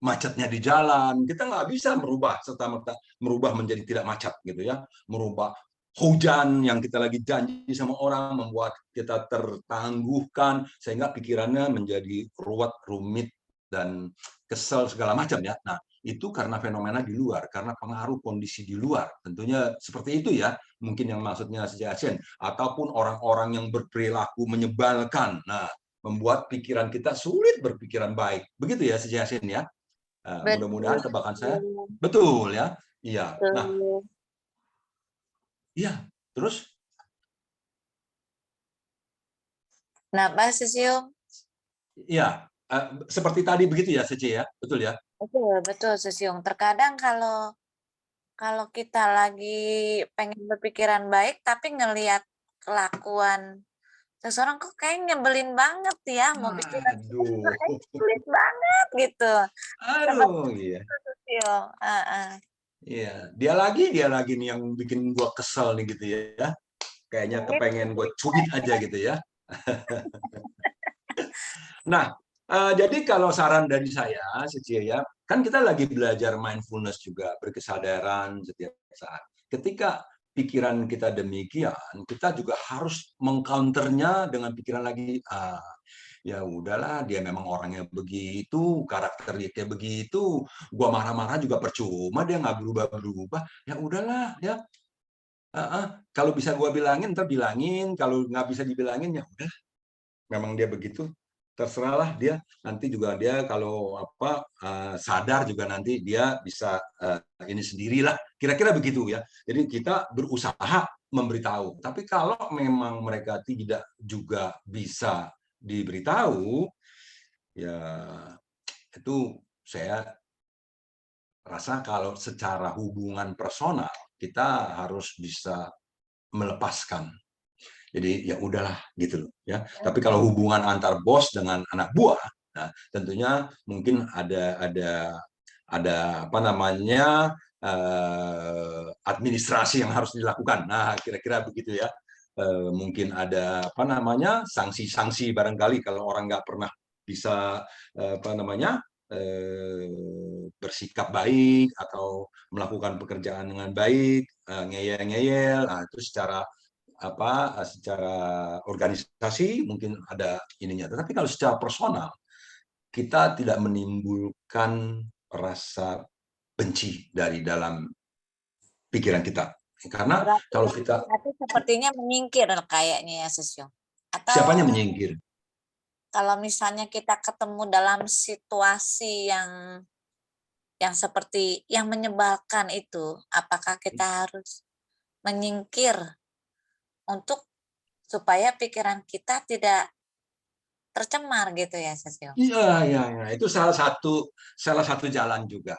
macetnya di jalan, kita nggak bisa merubah serta-merta merubah menjadi tidak macet gitu ya, merubah hujan yang kita lagi janji sama orang membuat kita tertangguhkan sehingga pikirannya menjadi ruwet, rumit dan kesel segala macam ya. Nah, itu karena fenomena di luar, karena pengaruh kondisi di luar. Tentunya seperti itu ya, mungkin yang maksudnya suggestion ataupun orang-orang yang berperilaku menyebalkan. Nah, membuat pikiran kita sulit berpikiran baik. Begitu ya suggestion ya. Mudah-mudahan tebakan saya Betul. betul ya. Iya. Nah, Betul. iya. Terus Kenapa Sesium? iya, seperti tadi begitu ya Seci ya. Betul ya? Betul, betul Sesium. Terkadang kalau kita lagi pengen berpikiran baik tapi ngelihat kelakuan seseorang kok kayak nyebelin banget ya, mau pikiran Aduh. kayak sulit banget gitu. Seperti Aduh, iya. itu Sesium. Iya, dia lagi nih yang bikin gua kesel nih gitu ya. Kayaknya kepengen gue cubit aja gitu ya. Nah, jadi kalau saran dari saya, Cece ya, kan kita lagi belajar mindfulness juga, berkesadaran setiap saat. Ketika pikiran kita demikian, kita juga harus mengcounternya dengan pikiran lagi, ya udahlah, dia memang orangnya begitu, karakternya kayak begitu, gua marah-marah juga percuma, dia nggak berubah-berubah, ya udahlah, ya. Kalau bisa gua bilangin, ntar bilangin, kalau nggak bisa dibilangin, ya udah, memang dia begitu, terserahlah dia. Nanti juga dia kalau sadar juga nanti dia bisa ini sendirilah. Kira-kira begitu ya. Jadi kita berusaha memberitahu. Tapi kalau memang mereka tidak juga bisa diberitahu, ya itu saya rasa kalau secara hubungan personal kita harus bisa melepaskan. Jadi ya udahlah gitu loh ya. Tapi kalau hubungan antar bos dengan anak buah, nah tentunya mungkin ada apa namanya administrasi yang harus dilakukan. Nah kira-kira begitu ya. Mungkin ada apa namanya sanksi-sanksi barangkali kalau orang nggak pernah bisa apa namanya bersikap baik atau melakukan pekerjaan dengan baik, ngeyel-ngeyel, nah itu secara organisasi mungkin ada ininya. Tetapi kalau secara personal, kita tidak menimbulkan rasa benci dari dalam pikiran kita. Karena kalau kita berarti sepertinya menyingkir kayaknya ya Sesium. siapanya Atau menyingkir. kalau misalnya kita ketemu dalam situasi yang seperti yang menyebalkan itu, apakah kita harus menyingkir untuk supaya pikiran kita tidak tercemar gitu ya Sesium? Iya, iya, iya. Itu salah satu jalan juga.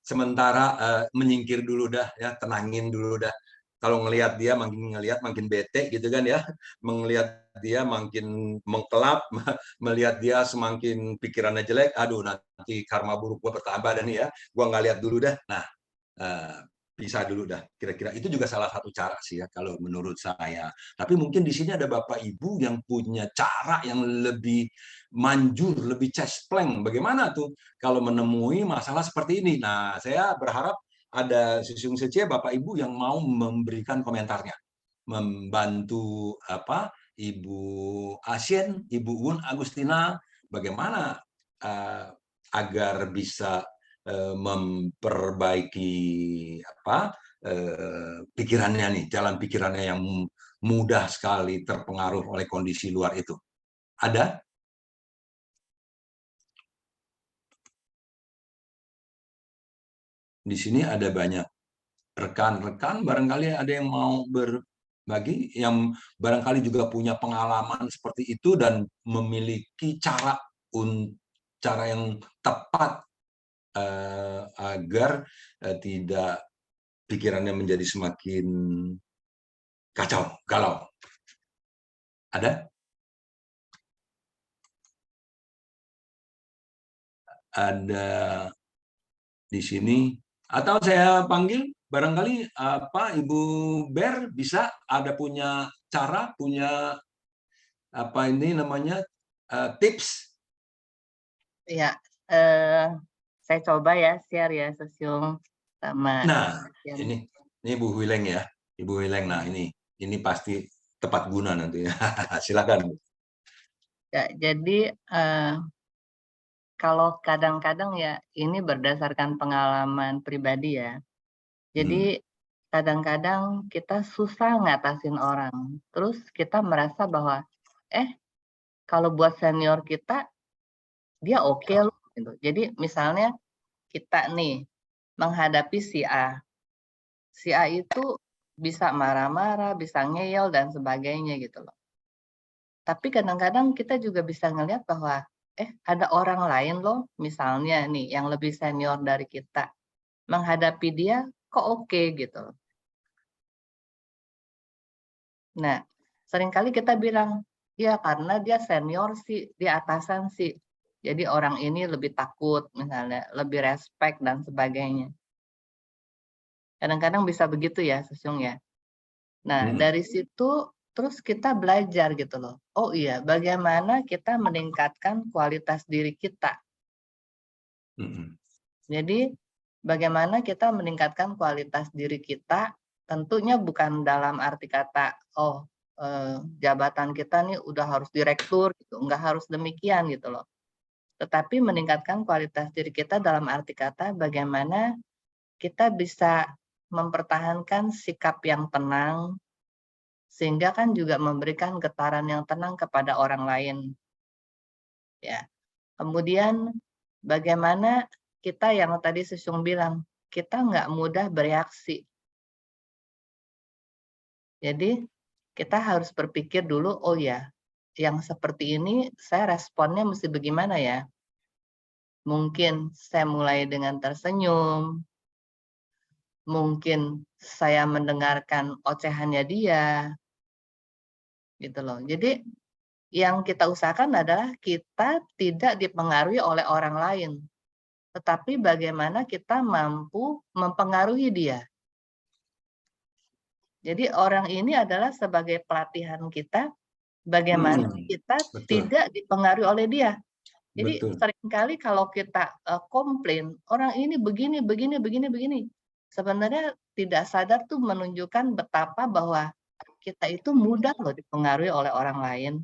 Sementara menyingkir dulu dah, ya tenangin dulu dah. Kalau ngelihat dia ngelihat makin bete gitu kan ya, melihat dia makin mengkelap, melihat dia semakin pikirannya jelek, aduh nanti karma buruk gua bertambah dan ya, gua nggak lihat dulu dah. Nah, bisa dulu dah. Kira-kira itu juga salah satu cara sih ya kalau menurut saya. Tapi mungkin di sini ada Bapak Ibu yang punya cara yang lebih manjur, lebih cespleng. Bagaimana tuh kalau menemui masalah seperti ini? Nah, saya berharap ada Sisiung Sece Bapak Ibu yang mau memberikan komentarnya, membantu Ibu Asien, Ibu Wun Agustina, bagaimana agar bisa memperbaiki pikirannya nih, jalan pikirannya yang mudah sekali terpengaruh oleh kondisi luar itu. Ada? Di sini ada banyak rekan-rekan, barangkali ada yang mau berbagi, yang barangkali juga punya pengalaman seperti itu dan memiliki cara yang tepat agar tidak pikirannya menjadi semakin kacau, galau. Ada? Ada di sini, atau saya panggil barangkali Ibu Ber bisa ada punya cara, punya ini namanya tips. Ya, saya coba ya share ya Sosyung sama Nah, yang ini Bu Wileng ya, Ibu Wileng. Nah, ini pasti tepat guna nanti. Silakan. ya, jadi kalau kadang-kadang ya ini berdasarkan pengalaman pribadi ya. Jadi kadang-kadang kita susah ngatasin orang. Terus kita merasa bahwa kalau buat senior kita dia oke loh gitu. Jadi misalnya kita nih menghadapi si A. Si A itu bisa marah-marah, bisa ngeyel dan sebagainya gitu loh. Tapi kadang-kadang kita juga bisa ngelihat bahwa ada orang lain loh, misalnya nih yang lebih senior dari kita. Menghadapi dia kok oke gitu loh. Nah, seringkali kita bilang, ya karena dia senior sih, dia atasan sih. Jadi orang ini lebih takut misalnya, lebih respect dan sebagainya. Kadang-kadang bisa begitu ya, Sosyung ya. Nah, dari situ terus kita belajar gitu loh. Oh iya, bagaimana kita meningkatkan kualitas diri kita. Jadi, bagaimana kita meningkatkan kualitas diri kita, tentunya bukan dalam arti kata, jabatan kita nih udah harus direktur, gitu. Nggak harus demikian gitu loh. Tetapi meningkatkan kualitas diri kita dalam arti kata bagaimana kita bisa mempertahankan sikap yang tenang, sehingga kan juga memberikan getaran yang tenang kepada orang lain. Ya. Kemudian bagaimana kita yang tadi Sosyung bilang, kita nggak mudah bereaksi. Jadi kita harus berpikir dulu, oh ya, yang seperti ini saya responnya mesti bagaimana ya? Mungkin saya mulai dengan tersenyum, mungkin saya mendengarkan ocehannya dia, gitu loh. Jadi yang kita usahakan adalah kita tidak dipengaruhi oleh orang lain, tetapi bagaimana kita mampu mempengaruhi dia. Jadi orang ini adalah sebagai pelatihan kita, bagaimana kita tidak dipengaruhi oleh dia. Jadi seringkali kalau kita komplain, orang ini begini, begini, begini, begini. Sebenarnya tidak sadar tuh menunjukkan betapa bahwa kita itu mudah loh dipengaruhi oleh orang lain.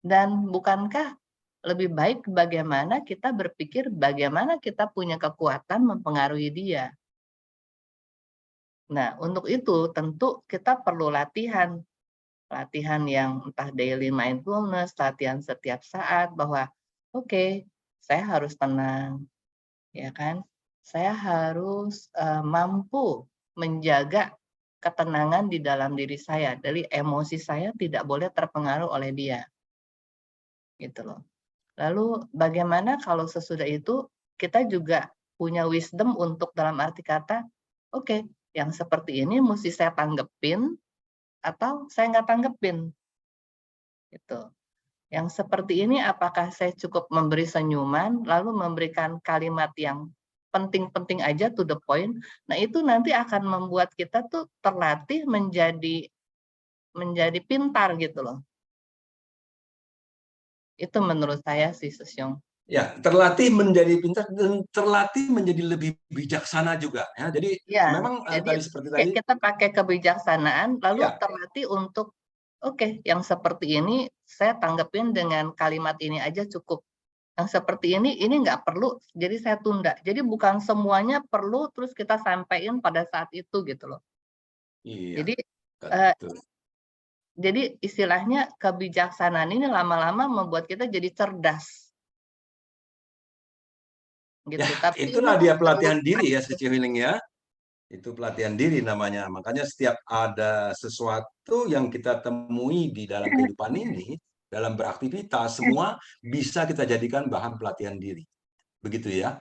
Dan bukankah lebih baik bagaimana kita berpikir bagaimana kita punya kekuatan mempengaruhi dia. Nah, untuk itu tentu kita perlu latihan. Latihan yang entah daily mindfulness, latihan setiap saat bahwa oke, saya harus tenang, ya kan? Saya harus mampu menjaga ketenangan di dalam diri saya. Dari emosi saya tidak boleh terpengaruh oleh dia. Gitu loh. Lalu bagaimana kalau sesudah itu kita juga punya wisdom untuk dalam arti kata, oke, yang seperti ini mesti saya tanggepin atau saya nggak tanggepin. Gitu. Yang seperti ini apakah saya cukup memberi senyuman, lalu memberikan kalimat yang penting-penting aja to the point. Nah itu nanti akan membuat kita tuh terlatih menjadi pintar gitu loh. Itu menurut saya sih, Sosyung. Ya, terlatih menjadi pintar dan terlatih menjadi lebih bijaksana juga. Ya, jadi memang tadi seperti tadi kita pakai kebijaksanaan, lalu terlatih untuk oke, yang seperti ini saya tanggepin dengan kalimat ini aja cukup. Yang seperti ini nggak perlu, jadi saya tunda. Jadi bukan semuanya perlu terus kita sampaikan pada saat itu gitu loh. Iya. Jadi istilahnya kebijaksanaan ini lama-lama membuat kita jadi cerdas. Gitu. Ya, Tapi itulah dia pelatihan diri ya, Cici Willing ya. Itu pelatihan diri namanya. Makanya setiap ada sesuatu yang kita temui di dalam kehidupan ini, dalam beraktivitas, semua bisa kita jadikan bahan pelatihan diri. Begitu ya.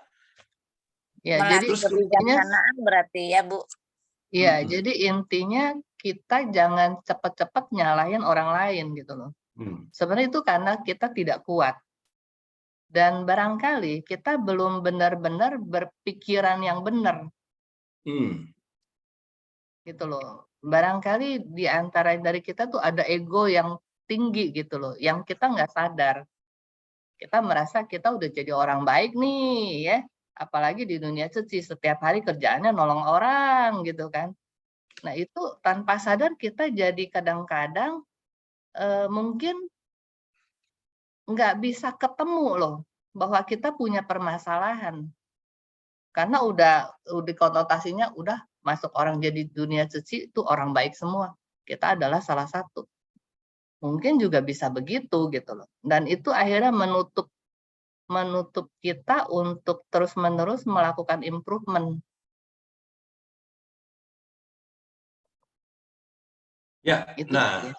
Ya, jadi kebijaksanaan berarti ya, Bu. Iya, jadi intinya kita jangan cepet-cepet nyalahin orang lain gitu loh. Sebenarnya itu karena kita tidak kuat. Dan barangkali kita belum benar-benar berpikiran yang benar. Gitu loh. Barangkali di antara dari kita tuh ada ego yang tinggi gitu loh, yang kita nggak sadar. Kita merasa kita udah jadi orang baik nih ya, apalagi di dunia suci setiap hari kerjaannya nolong orang gitu kan. Nah itu tanpa sadar kita jadi kadang-kadang mungkin nggak bisa ketemu loh bahwa kita punya permasalahan. Karena udah konotasinya udah masuk orang jadi dunia suci itu orang baik semua. Kita adalah salah satu. Mungkin juga bisa begitu gitu loh. Dan itu akhirnya menutup kita untuk terus-menerus melakukan improvement. Ya, Itu nah, sih.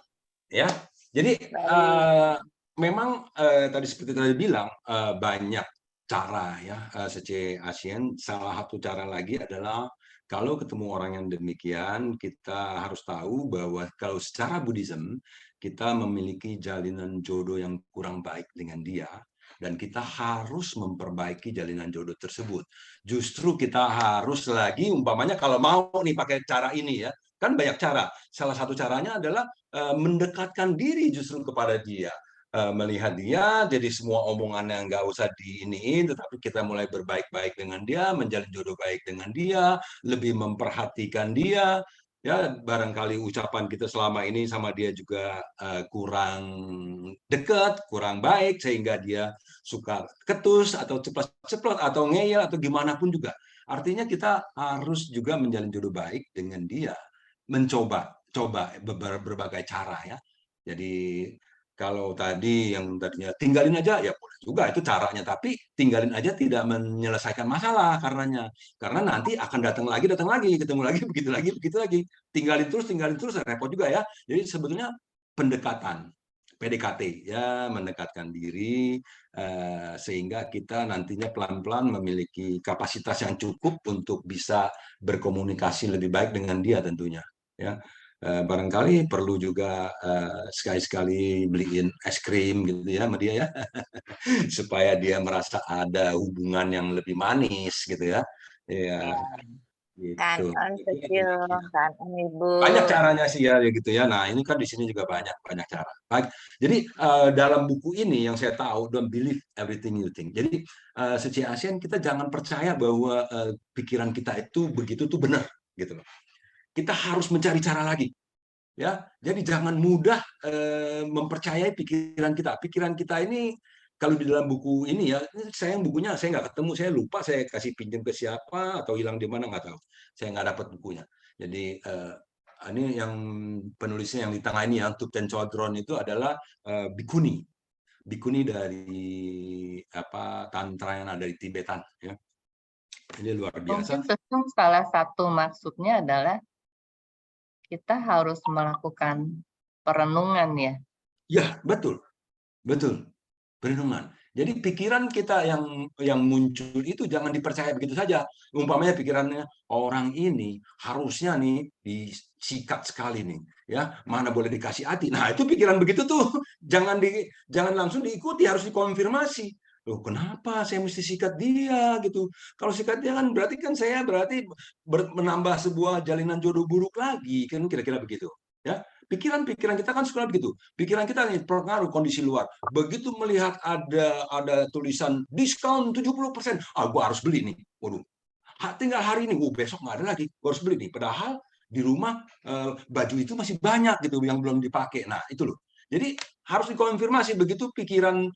ya. Jadi Baik. memang tadi seperti tadi bilang banyak cara ya SC ASEAN. Salah satu cara lagi adalah kalau ketemu orang yang demikian, kita harus tahu bahwa kalau secara Buddhism kita memiliki jalinan jodoh yang kurang baik dengan dia, dan kita harus memperbaiki jalinan jodoh tersebut. Justru kita harus lagi, umpamanya kalau mau nih pakai cara ini ya, kan banyak cara. Salah satu caranya adalah mendekatkan diri justru kepada dia. Melihat dia, jadi semua omongannya nggak usah diiniin, tetapi kita mulai berbaik-baik dengan dia, menjalin jodoh baik dengan dia, lebih memperhatikan dia. Ya, barangkali ucapan kita selama ini sama dia juga kurang dekat, kurang baik, sehingga dia suka ketus atau ceplok-ceplok atau ngeyel atau gimana pun juga. Artinya kita harus juga menjalin jodoh baik dengan dia, mencoba berbagai cara ya. Jadi kalau tadi yang tadinya tinggalin aja ya boleh juga itu caranya, tapi tinggalin aja tidak menyelesaikan masalah karena nanti akan datang lagi, ketemu lagi, begitu lagi. Tinggalin terus repot juga ya. Jadi sebetulnya pendekatan PDKT ya, mendekatkan diri sehingga kita nantinya pelan-pelan memiliki kapasitas yang cukup untuk bisa berkomunikasi lebih baik dengan dia tentunya ya. Barangkali perlu juga sekali-sekali beliin es krim gitu ya sama dia ya, supaya dia merasa ada hubungan yang lebih manis gitu ya. Ya, Kan gitu. on Cecil, kan on Ibu. Banyak caranya sih ya gitu ya. Nah, ini kan di sini juga banyak cara. Baik. Jadi dalam buku ini yang saya tahu, Don't Believe Everything You Think. Jadi Suci ASEAN kita jangan percaya bahwa pikiran kita itu begitu tuh benar gitu loh. Kita harus mencari cara lagi. Ya, jadi jangan mudah mempercayai pikiran kita. Pikiran kita ini kalau di dalam buku ini ya, sayang bukunya saya nggak ketemu, saya lupa saya kasih pinjam ke siapa atau hilang di mana nggak tahu. Saya nggak dapat bukunya. Jadi ini yang penulisnya yang di tengah ini ya, Thubten Chodron itu adalah bikuni. Bikuni dari tantra yang ada di Tibetan ya. Ini luar biasa. Mungkin salah satu maksudnya adalah kita harus melakukan perenungan ya. Ya, betul. Betul. Perenungan. Jadi pikiran kita yang muncul itu jangan dipercaya begitu saja. Umpamanya pikirannya orang ini harusnya nih disikat sekali nih, ya mana boleh dikasih hati. Nah itu pikiran begitu tuh jangan langsung diikuti, harus dikonfirmasi. Loh kenapa saya mesti sikat dia gitu? Kalau sikat dia kan berarti saya menambah sebuah jalinan jodoh buruk lagi, kan kira-kira begitu. Ya, pikiran kita kan suka begitu. Pikiran kita nih pengaruh kondisi luar. Begitu melihat ada tulisan diskon 70%, gua harus beli nih. Waduh, tinggal hari ini, besok nggak ada lagi, gua harus beli nih. Padahal di rumah baju itu masih banyak gitu yang belum dipakai. Nah itu loh. Jadi harus dikonfirmasi begitu pikiran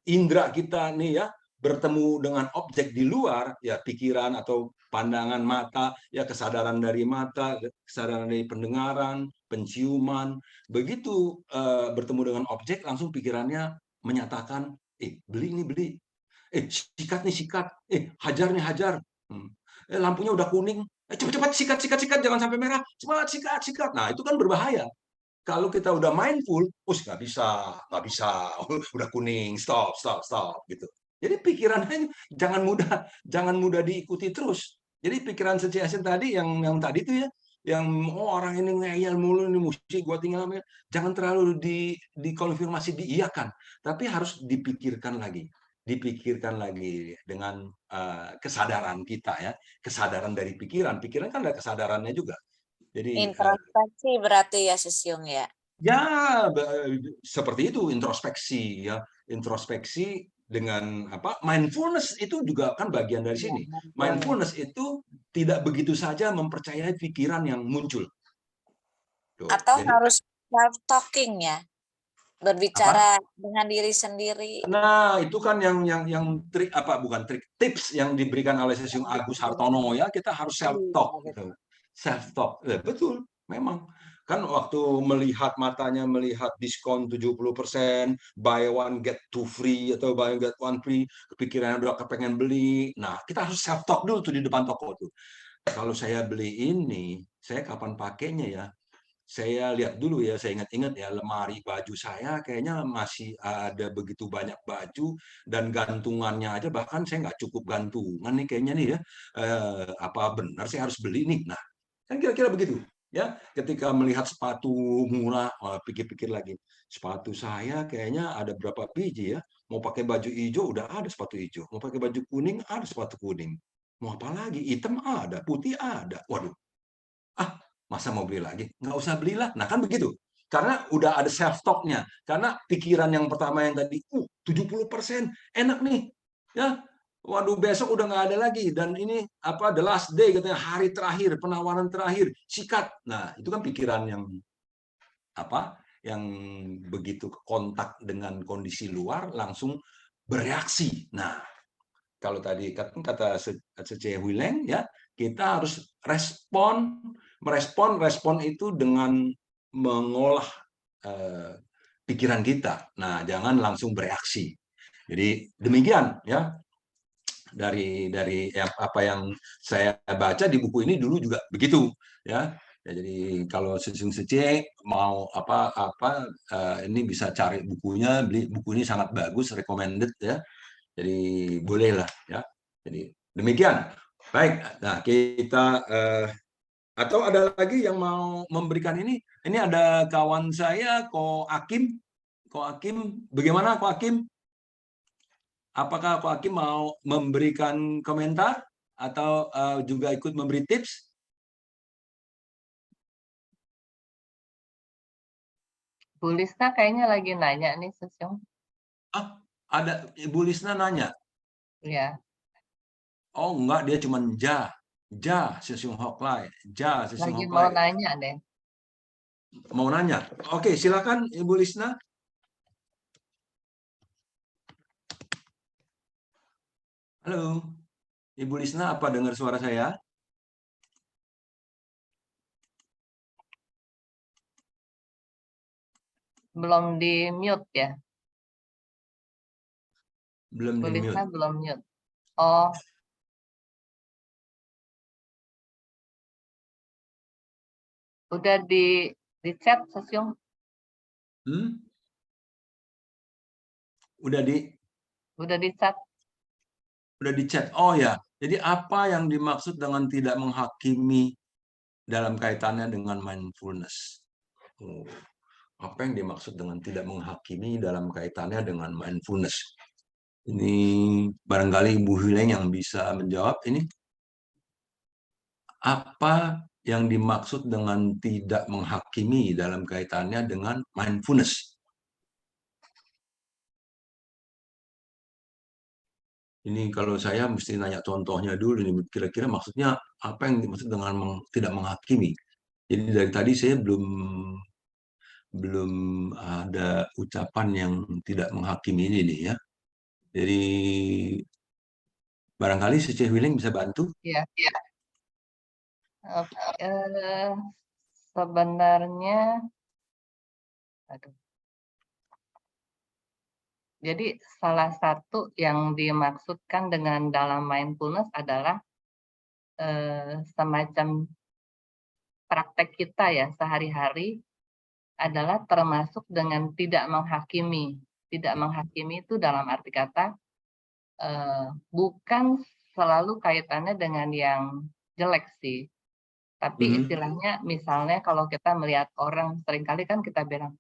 indera kita nih ya bertemu dengan objek di luar ya, pikiran atau pandangan mata ya, kesadaran dari mata, kesadaran dari pendengaran, penciuman, begitu bertemu dengan objek langsung pikirannya menyatakan beli ini beli, sikat nih sikat, hajar nih hajar, lampunya udah kuning, cepat-cepat sikat jangan sampai merah, cepat sikat. Nah itu kan berbahaya. Kalau kita udah mindful, nggak bisa, udah kuning, stop gitu. Jadi pikirannya jangan mudah diikuti terus. Jadi pikiran Seciasin tadi yang tadi tuh ya, yang oh orang ini ngeyel mulu ini mesti gua tinggal sama jangan terlalu dikonfirmasi diiyakan, tapi harus dipikirkan lagi dengan kesadaran kita ya, kesadaran dari pikiran. Pikiran kan ada kesadarannya juga. Jadi Introspeksi berarti ya Sisyong ya. ya seperti itu introspeksi ya, introspeksi dengan apa mindfulness itu juga kan bagian dari Iya, sini. mindfulness. Mindfulness itu tidak begitu saja mempercayai pikiran yang muncul. Tuh, Atau jadi harus self talking ya, apa? berbicara dengan diri sendiri. Nah, itu kan yang trik apa bukan trik, tips yang diberikan oleh Sesung Agus Hartono ya, kita harus self talk gitu. Self talk. Betul, memang. Kan waktu melihat diskon 70%, buy one get two free atau buy one get one free, kepikiran udah kepengen beli. Nah, kita harus self talk dulu tuh di depan toko tuh. Kalau saya beli ini, saya kapan pakainya ya? Saya lihat dulu ya, saya ingat-ingat ya, lemari baju saya kayaknya masih ada begitu banyak baju dan gantungannya aja bahkan saya nggak cukup gantungan nih kayaknya nih ya. Apa benar saya harus beli nih? Nah, kan kira-kira begitu ya. Ketika melihat sepatu murah, pikir-pikir lagi, sepatu saya kayaknya ada berapa biji ya? Mau pakai baju hijau udah ada sepatu hijau, mau pakai baju kuning ada sepatu kuning. Mau apa lagi? Hitam ada, putih ada. Waduh, masa mau beli lagi? Nggak usah belilah. Nah, kan begitu. Karena udah ada self talk-nya. Karena pikiran yang pertama yang tadi, 70% enak nih. Ya, waduh besok udah nggak ada lagi. Dan ini apa the last day katanya hari terakhir, penawaran terakhir, sikat. Nah, itu kan pikiran yang apa? Yang begitu kontak dengan kondisi luar langsung bereaksi. Nah, kalau tadi kata Sece Huileng ya, kita harus merespon itu dengan mengolah pikiran kita. Nah, jangan langsung bereaksi. Jadi demikian ya dari apa yang saya baca di buku ini dulu juga begitu ya. Ya, jadi kalau Sesung Sece mau ini bisa cari bukunya, beli buku ini sangat bagus, recommended ya. Jadi bolehlah ya. Jadi demikian. Baik. Nah, kita atau ada lagi yang mau memberikan ini? Ini ada kawan saya, Ko Akim. Ko Akim, bagaimana Ko Akim? Apakah Ko Akim mau memberikan komentar atau juga ikut memberi tips? Bu Lisna kayaknya lagi nanya nih, Sesyong. Ada Ibu Lisna nanya. Ya. Oh enggak, dia cuma Sesiung Hoklai, Sesiung Lagi mau Hoklai. nanya deh. Mau nanya. Oke, silakan Ibu Lisna. Halo, Ibu Lisna, apa dengar suara saya? Belum di mute ya? Belum Bu di Lisna mute. belum mute. Oh, udah di chat, Sesyong. Udah di chat. Udah di chat. Oh ya, jadi apa yang dimaksud dengan tidak menghakimi dalam kaitannya dengan mindfulness? Oh, apa yang dimaksud dengan tidak menghakimi dalam kaitannya dengan mindfulness? Ini barangkali Ibu Hileng yang bisa menjawab ini. Apa yang dimaksud dengan tidak menghakimi dalam kaitannya dengan mindfulness? Ini kalau saya mesti nanya contohnya dulu nih, kira-kira maksudnya apa yang dimaksud dengan tidak menghakimi? Jadi dari tadi saya belum ada ucapan yang tidak menghakimi ini nih ya. Jadi barangkali Sece Willing bisa bantu. Iya. Sebenarnya, aduh. Jadi salah satu yang dimaksudkan dengan dalam mindfulness adalah semacam praktek kita ya sehari-hari adalah termasuk dengan tidak menghakimi. Tidak menghakimi itu dalam arti kata bukan selalu kaitannya dengan yang jelek sih. Tapi istilahnya misalnya kalau kita melihat orang, seringkali kan kita bilang,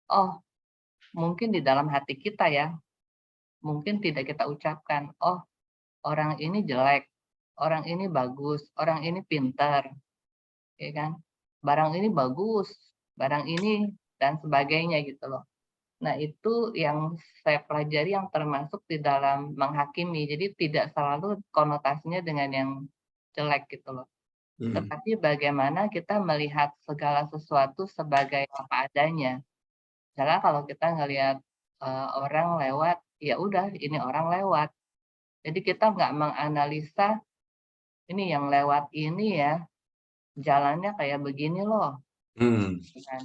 "Oh, mungkin di dalam hati kita ya, mungkin tidak kita ucapkan, oh orang ini jelek, orang ini bagus, orang ini pintar," ya kan? Barang ini bagus, barang ini dan sebagainya gitu loh. Nah, itu yang saya pelajari yang termasuk di dalam menghakimi. Jadi tidak selalu konotasinya dengan yang jelek gitu loh. Tetapi bagaimana kita melihat segala sesuatu sebagai apa adanya. Misalnya kalau kita ngelihat orang lewat, ya udah ini orang lewat. Jadi kita nggak menganalisa ini yang lewat ini ya jalannya kayak begini loh, gitu kan.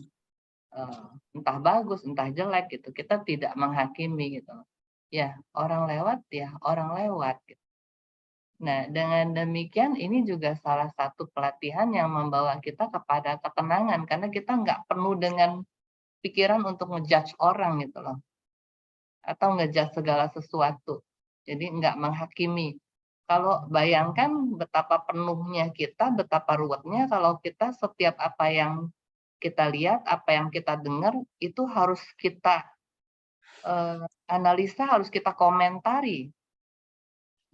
Entah bagus, entah jelek gitu. Kita tidak menghakimi gitu. Ya orang lewat ya orang lewat. Gitu. Nah dengan demikian ini juga salah satu pelatihan yang membawa kita kepada ketenangan karena kita nggak penuh dengan pikiran untuk ngejudge orang gitu loh. Atau ngejudge segala sesuatu. Jadi nggak menghakimi. Kalau bayangkan betapa penuhnya kita, betapa ruwetnya kalau kita setiap apa yang kita lihat, apa yang kita dengar, itu harus kita analisa, harus kita komentari.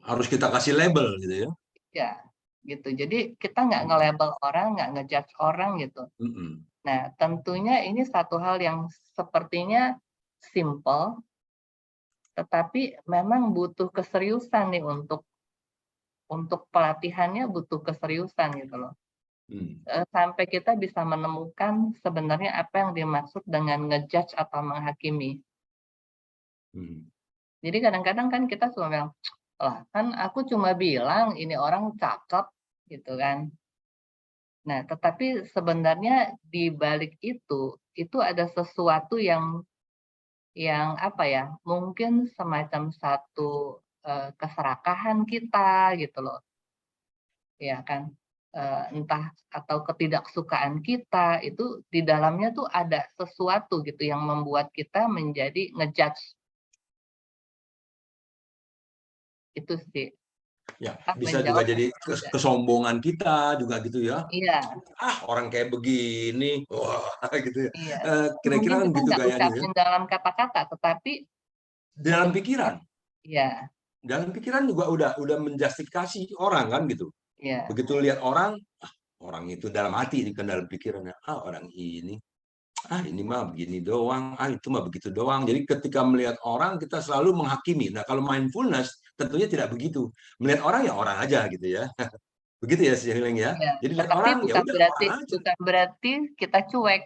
Harus kita kasih label gitu ya. Ya, gitu. Jadi kita nggak nge-label orang, nggak ngejudge orang gitu. Nah, tentunya ini satu hal yang sepertinya simple, tetapi memang butuh keseriusan nih untuk pelatihannya butuh keseriusan gitu loh. Sampai kita bisa menemukan sebenarnya apa yang dimaksud dengan ngejudge atau menghakimi. Jadi kadang-kadang kan kita cuma bilang, lah kan aku cuma bilang ini orang cakep gitu kan. Nah, tetapi sebenarnya di balik itu ada sesuatu yang apa ya, mungkin semacam satu keserakahan kita gitu loh. Ya kan, entah atau ketidaksukaan kita, itu di dalamnya tuh ada sesuatu gitu yang membuat kita menjadi ngejudge. Itu sih. Ya, bisa juga jadi kesombongan kita juga gitu ya. Iya. Orang kayak begini, wah gitu ya. Iya. Kira-kira kan Mungkin kita gitu nggak gayanya ya. ucapin dalam kata-kata, tetapi Dalam pikiran. Iya. Dalam pikiran juga udah menjustifikasi orang kan gitu. Iya. Begitu lihat orang, orang itu dalam hati kan dalam pikirannya, orang ini mah begini doang, itu mah begitu doang. Jadi ketika melihat orang kita selalu menghakimi. Nah, kalau mindfulness tentunya tidak begitu. Melihat orang ya orang aja gitu ya. Begitu ya Healing ya. Ya, Jadi lihat tetapi orang ya udah orang aja. bukan berarti kita cuek.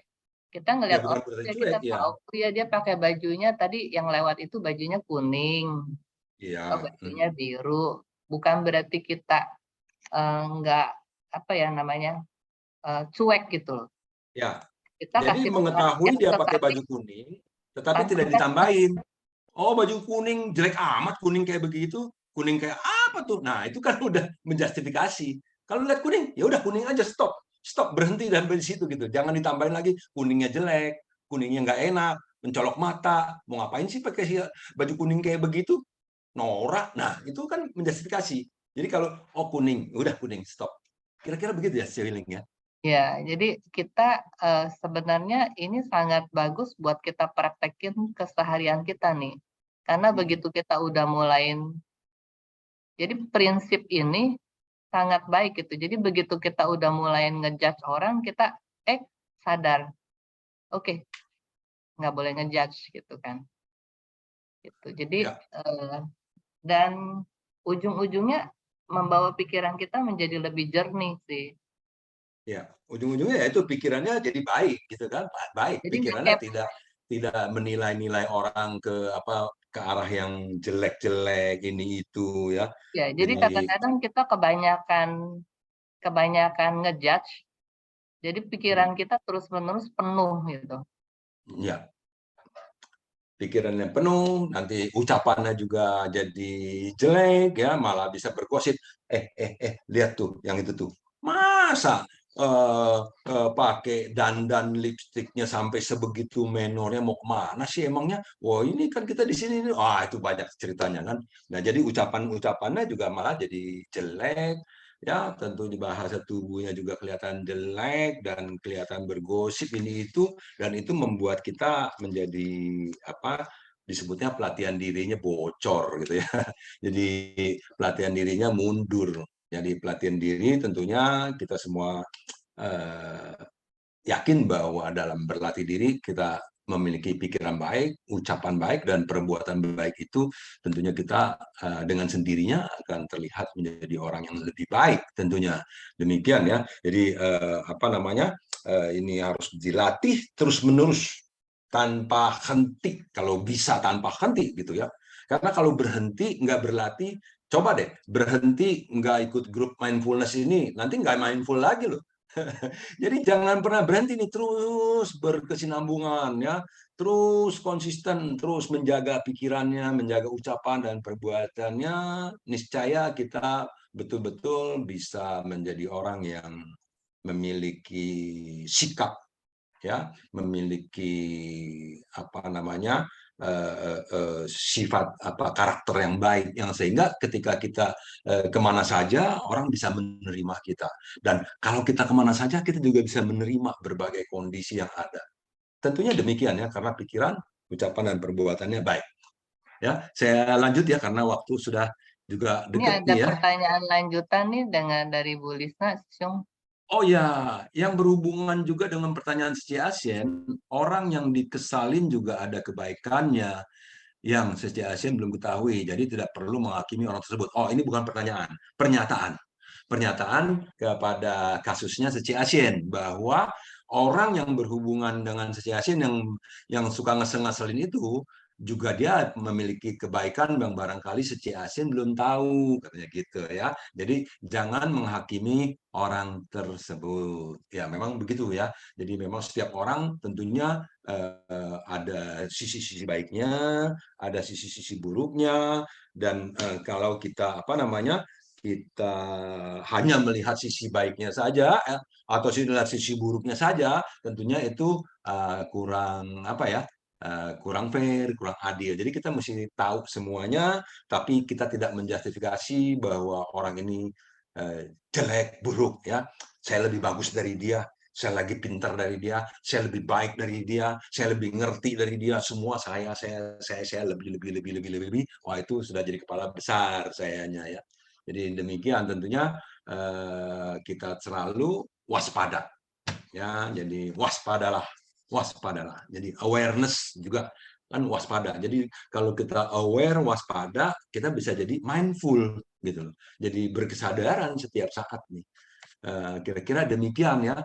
Kita Ya ngelihat bukan orang berarti ya cuek kita ya. tahu ya dia pakai bajunya tadi yang lewat itu bajunya kuning. Oh, Iya. bajunya biru. Bukan berarti kita nggak apa ya namanya cuek gitu loh. Ya. Kita Jadi kasih mengetahui perhatian, dia pakai tetapi baju kuning, tetapi tidak ditambahin. Oh, baju kuning jelek amat, kuning kayak begitu, kuning kayak apa tuh? Nah, itu kan udah menjustifikasi. Kalau lihat kuning, ya udah kuning aja, stop. Stop, berhenti sampai di situ gitu. Jangan ditambahin lagi kuningnya jelek, kuningnya nggak enak, mencolok mata. Mau ngapain sih pakai baju kuning kayak begitu? Norak. Nah, itu kan menjustifikasi. Jadi kalau kuning, udah kuning, stop. Kira-kira begitu ya, Healing ya. ya, jadi kita sebenarnya ini sangat bagus buat kita praktekin keseharian kita nih. Karena begitu kita udah mulain, jadi prinsip ini sangat baik gitu. Jadi begitu kita udah mulai ngejudge orang, kita sadar, oke, nggak boleh ngejudge gitu kan. Gitu. Jadi Ya. dan ujung-ujungnya membawa pikiran kita menjadi lebih jernih sih. Ya, ujung-ujungnya ya itu pikirannya jadi baik gitu kan, baik Jadi pikirannya tidak menilai-nilai orang ke arah yang jelek-jelek ini itu ya. ya, jadi kadang-kadang kita kebanyakan ngejudge, jadi pikiran kita terus-menerus penuh gitu. Ya, pikirannya penuh, nanti ucapannya juga jadi jelek ya, malah bisa bergosip. Lihat tuh yang itu tuh. Masa pakai dandan lipstiknya sampai sebegitu menornya, mau kemana sih emangnya? Wah ini kan kita di sini, itu banyak ceritanya kan. Nah jadi ucapan-ucapannya juga malah jadi jelek, ya tentu di bahasa tubuhnya juga kelihatan jelek dan kelihatan bergosip ini itu, dan itu membuat kita menjadi apa? Disebutnya pelatihan dirinya bocor gitu ya. Jadi pelatihan dirinya mundur. Jadi pelatihan diri tentunya kita semua yakin bahwa dalam berlatih diri kita memiliki pikiran baik, ucapan baik, dan perbuatan baik itu tentunya kita dengan sendirinya akan terlihat menjadi orang yang lebih baik tentunya. Demikian ya. Jadi apa namanya, ini harus dilatih terus-menerus tanpa henti, kalau bisa tanpa henti gitu ya. Karena kalau berhenti nggak berlatih, coba deh berhenti nggak ikut grup mindfulness ini, nanti nggak mindful lagi loh. Jadi jangan pernah berhenti nih, terus berkesinambungan ya, terus konsisten, terus menjaga pikirannya, menjaga ucapan dan perbuatannya, niscaya kita betul-betul bisa menjadi orang yang memiliki sikap ya, memiliki apa namanya sifat apa karakter yang baik, yang sehingga ketika kita kemana saja orang bisa menerima kita, dan kalau kita kemana saja kita juga bisa menerima berbagai kondisi yang ada. Tentunya demikian ya, karena pikiran, ucapan dan perbuatannya baik. Ya, saya lanjut ya karena waktu sudah juga Ini deket ada nih ya. pertanyaan lanjutan nih dari Bu Lisna, Syung. Oh ya, yang berhubungan juga dengan pertanyaan si Asien, orang yang dikesalin juga ada kebaikannya yang Sesi Asien belum ketahui. Jadi tidak perlu menghakimi orang tersebut. Oh, ini bukan pertanyaan, pernyataan. Pernyataan kepada kasusnya Sesi Asien bahwa orang yang berhubungan dengan Sesi Asien yang suka ngesel-ngeselin itu juga dia memiliki kebaikan yang barangkali Seci Asien belum tahu, katanya gitu ya. Jadi jangan menghakimi orang tersebut. Ya, memang begitu ya. Jadi memang setiap orang tentunya ada sisi-sisi baiknya, ada sisi-sisi buruknya, dan kalau kita apa namanya, kita hanya melihat sisi baiknya saja atau melihat sisi buruknya saja, tentunya itu kurang apa ya, kurang fair, kurang adil. Jadi kita mesti tahu semuanya, tapi kita tidak menjustifikasi bahwa orang ini jelek, buruk ya. Saya lebih bagus dari dia, saya lagi pintar dari dia, saya lebih baik dari dia, saya lebih ngerti dari dia, semua saya lebih. Wah, itu sudah jadi kepala besar sayanya ya. Jadi demikian tentunya kita selalu waspada ya. Jadi waspadalah. Jadi awareness juga kan waspada. Jadi kalau kita aware, waspada, kita bisa jadi mindful gitu loh. Jadi berkesadaran setiap saat nih. Kira-kira demikian ya.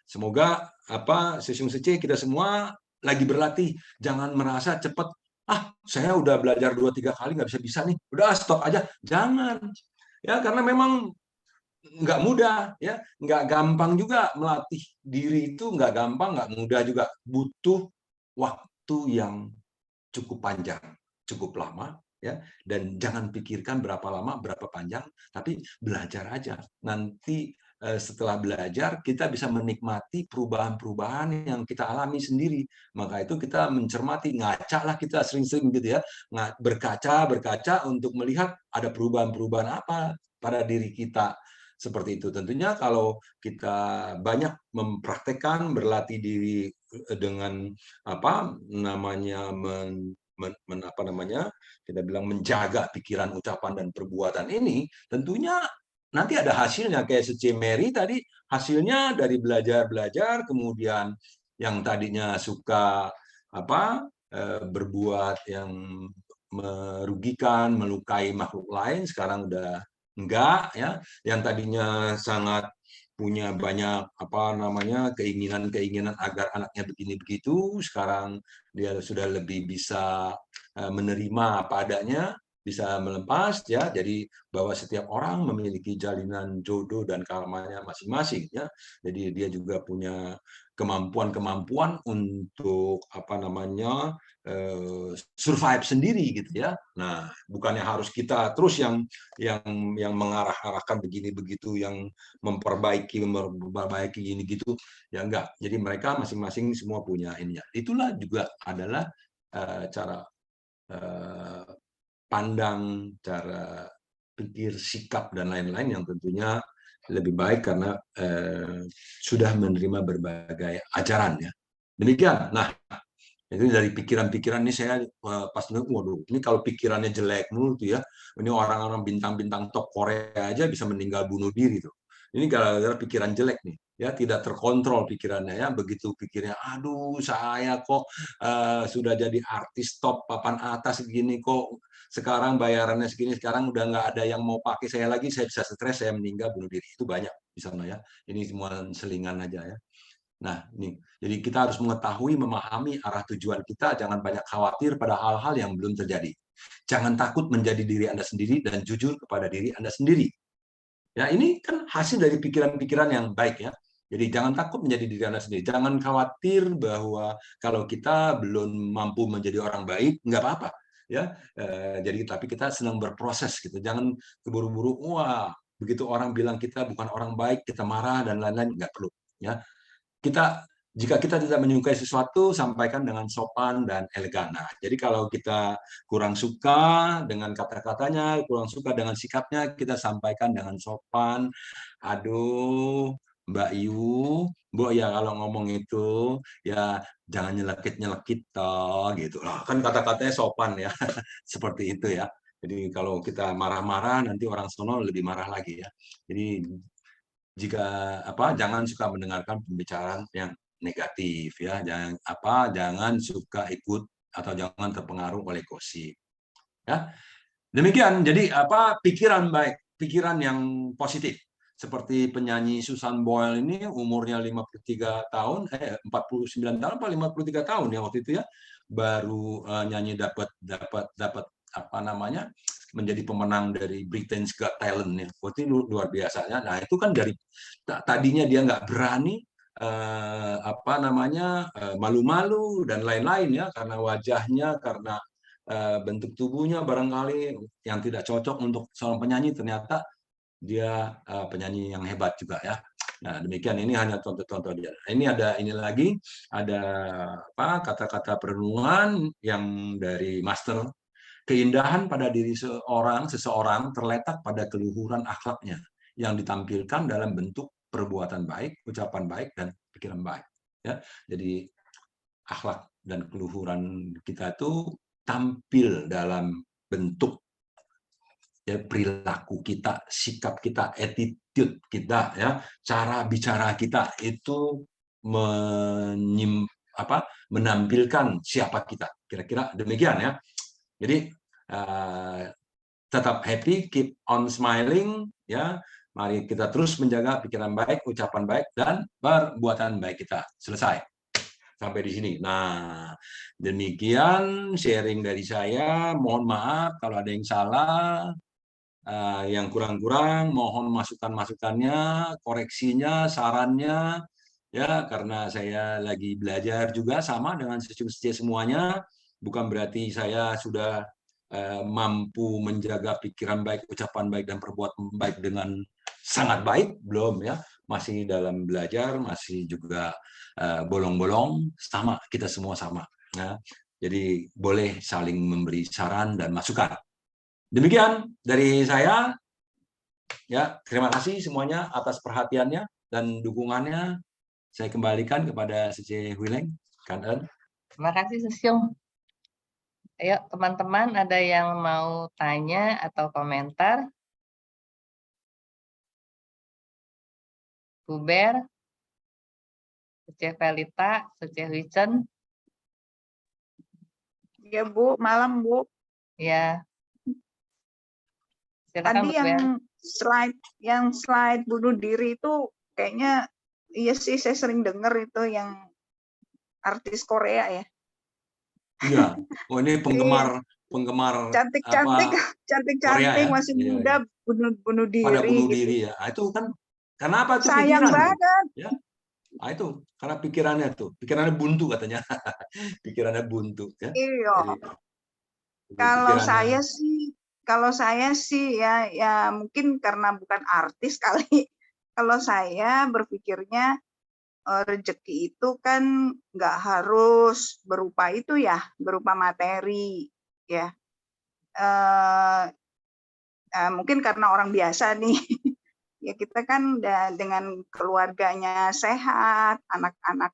Semoga apa Sesiung Sece kita semua lagi berlatih, jangan merasa cepat, saya udah belajar 2-3 kali nggak bisa nih, udah stop aja. Jangan ya, karena memang nggak mudah ya, nggak gampang juga melatih diri itu, nggak gampang, nggak mudah juga, butuh waktu yang cukup panjang, cukup lama ya, dan jangan pikirkan berapa lama, berapa panjang, tapi belajar aja. Nanti setelah belajar kita bisa menikmati perubahan-perubahan yang kita alami sendiri. Maka itu kita mencermati, ngaca lah kita sering-sering gitu ya, berkaca untuk melihat ada perubahan-perubahan apa pada diri kita. Seperti itu. Tentunya kalau kita banyak mempraktekkan, berlatih diri dengan apa namanya apa namanya, kita bilang menjaga pikiran, ucapan dan perbuatan ini, tentunya nanti ada hasilnya. Kayak Sece Mary tadi, hasilnya dari belajar, kemudian yang tadinya suka apa berbuat yang merugikan, melukai makhluk lain, sekarang udah enggak ya. Yang tadinya sangat punya banyak apa namanya keinginan agar anaknya begini begitu, sekarang dia sudah lebih bisa menerima apa adanya, bisa melepas ya. Jadi bahwa setiap orang memiliki jalinan jodoh dan karmanya masing-masing ya. Jadi dia juga punya kemampuan-kemampuan untuk apa namanya survive sendiri gitu ya. Nah, bukannya harus kita terus yang mengarah-arahkan begini begitu, yang memperbaiki ini gitu ya, enggak. Jadi mereka masing-masing semua punya ininya. Itulah juga adalah cara pandang, cara pikir, sikap dan lain-lain yang tentunya lebih baik karena sudah menerima berbagai ajaran ya. Demikian. Nah, itu dari pikiran-pikiran ini saya pas nengok, waduh, ini kalau pikirannya jelek mulu tuh ya, ini orang-orang bintang-bintang top Korea aja bisa meninggal bunuh diri tuh. Ini gara-gara pikiran jelek nih, ya tidak terkontrol pikirannya ya, begitu pikirnya, aduh saya kok sudah jadi artis top papan atas segini kok, sekarang bayarannya segini, sekarang udah nggak ada yang mau pakai saya lagi, saya bisa stres, saya meninggal bunuh diri. Itu banyak di sana ya. Ini semua selingan aja ya. Nah, ini. Jadi kita harus mengetahui, memahami arah tujuan kita, jangan banyak khawatir pada hal-hal yang belum terjadi. Jangan takut menjadi diri Anda sendiri dan jujur kepada diri Anda sendiri. Ya, ini kan hasil dari pikiran-pikiran yang baik ya. Jadi jangan takut menjadi diri Anda sendiri. Jangan khawatir bahwa kalau kita belum mampu menjadi orang baik, nggak apa-apa. Ya, jadi tapi kita sedang berproses gitu. Jangan keburu-buru, wah begitu orang bilang kita bukan orang baik, kita marah dan lain-lain, nggak perlu. Ya, jika kita tidak menyukai sesuatu, sampaikan dengan sopan dan elegan. Nah, jadi kalau kita kurang suka dengan kata-katanya, kurang suka dengan sikapnya, kita sampaikan dengan sopan. Aduh, Mbak Yu, Bu ya kalau ngomong itu ya jangan nyelekit-nyelekit toh gitu. Nah, kan kata-katanya sopan ya. Seperti itu ya. Jadi kalau kita marah-marah nanti orang sono lebih marah lagi ya. Jadi jangan suka mendengarkan pembicaraan yang negatif ya, jangan suka ikut atau jangan terpengaruh oleh gosip ya. Demikian, jadi pikiran baik, pikiran yang positif, seperti penyanyi Susan Boyle ini umurnya 53 tahun 49 tahun atau 53 tahun ya waktu itu ya, baru nyanyi dapat apa namanya, menjadi pemenang dari Britain's Got Talent ya. Itu luar biasanya. Nah, itu kan dari tadinya dia nggak berani malu-malu dan lain-lain ya, karena wajahnya, karena bentuk tubuhnya barangkali yang tidak cocok untuk seorang penyanyi, ternyata dia penyanyi yang hebat juga ya. Nah, demikian, ini hanya contoh-contoh dia. Ini ada kata-kata perenungan yang dari Master. Keindahan pada diri seseorang terletak pada keluhuran akhlaknya yang ditampilkan dalam bentuk perbuatan baik, ucapan baik, dan pikiran baik. Ya, jadi akhlak dan keluhuran kita itu tampil dalam bentuk ya, perilaku kita, sikap kita, attitude kita, ya, cara bicara kita itu menampilkan siapa kita. Kira-kira demikian ya. Jadi tetap happy, keep on smiling, ya. Mari kita terus menjaga pikiran baik, ucapan baik, dan perbuatan baik kita. Selesai. Sampai di sini. Nah, demikian sharing dari saya. Mohon maaf kalau ada yang salah, yang kurang-kurang, mohon masukan-masukannya, koreksinya, sarannya, ya, karena saya lagi belajar juga sama dengan siswa semuanya. Bukan berarti saya sudah mampu menjaga pikiran baik, ucapan baik, dan perbuatan baik dengan sangat baik, belum ya, masih dalam belajar, masih juga bolong-bolong, sama, kita semua sama ya. Jadi boleh saling memberi saran dan masukan. Demikian dari saya ya, terima kasih semuanya atas perhatiannya dan dukungannya. Saya kembalikan kepada Cece Huileng. Terima kasih Susyung. Ayo teman-teman, ada yang mau tanya atau komentar? Buber, Cece Velita, Cece Wicen. Ya Bu, malam Bu. Ya. Silakan, Tadi yang slide bunuh diri itu kayaknya iya sih, saya sering dengar itu yang artis Korea ya. Iya, oh ini penggemar penggemar Cantik-cantik, Korea cantik-cantik ya. masih Iya, muda iya. bunuh Pada diri bunuh gitu. diri ya. Nah, itu kan kenapa itu Sayang pikiran tuh, banget. ya. Nah, itu karena pikirannya buntu katanya. Pikirannya buntu ya. Iya. Jadi pikirannya Kalau saya sih ya mungkin karena bukan artis kali. Kalau saya berpikirnya rezeki itu kan nggak harus berupa itu ya, berupa materi ya. Mungkin karena orang biasa nih. Ya kita kan dengan keluarganya sehat, anak-anak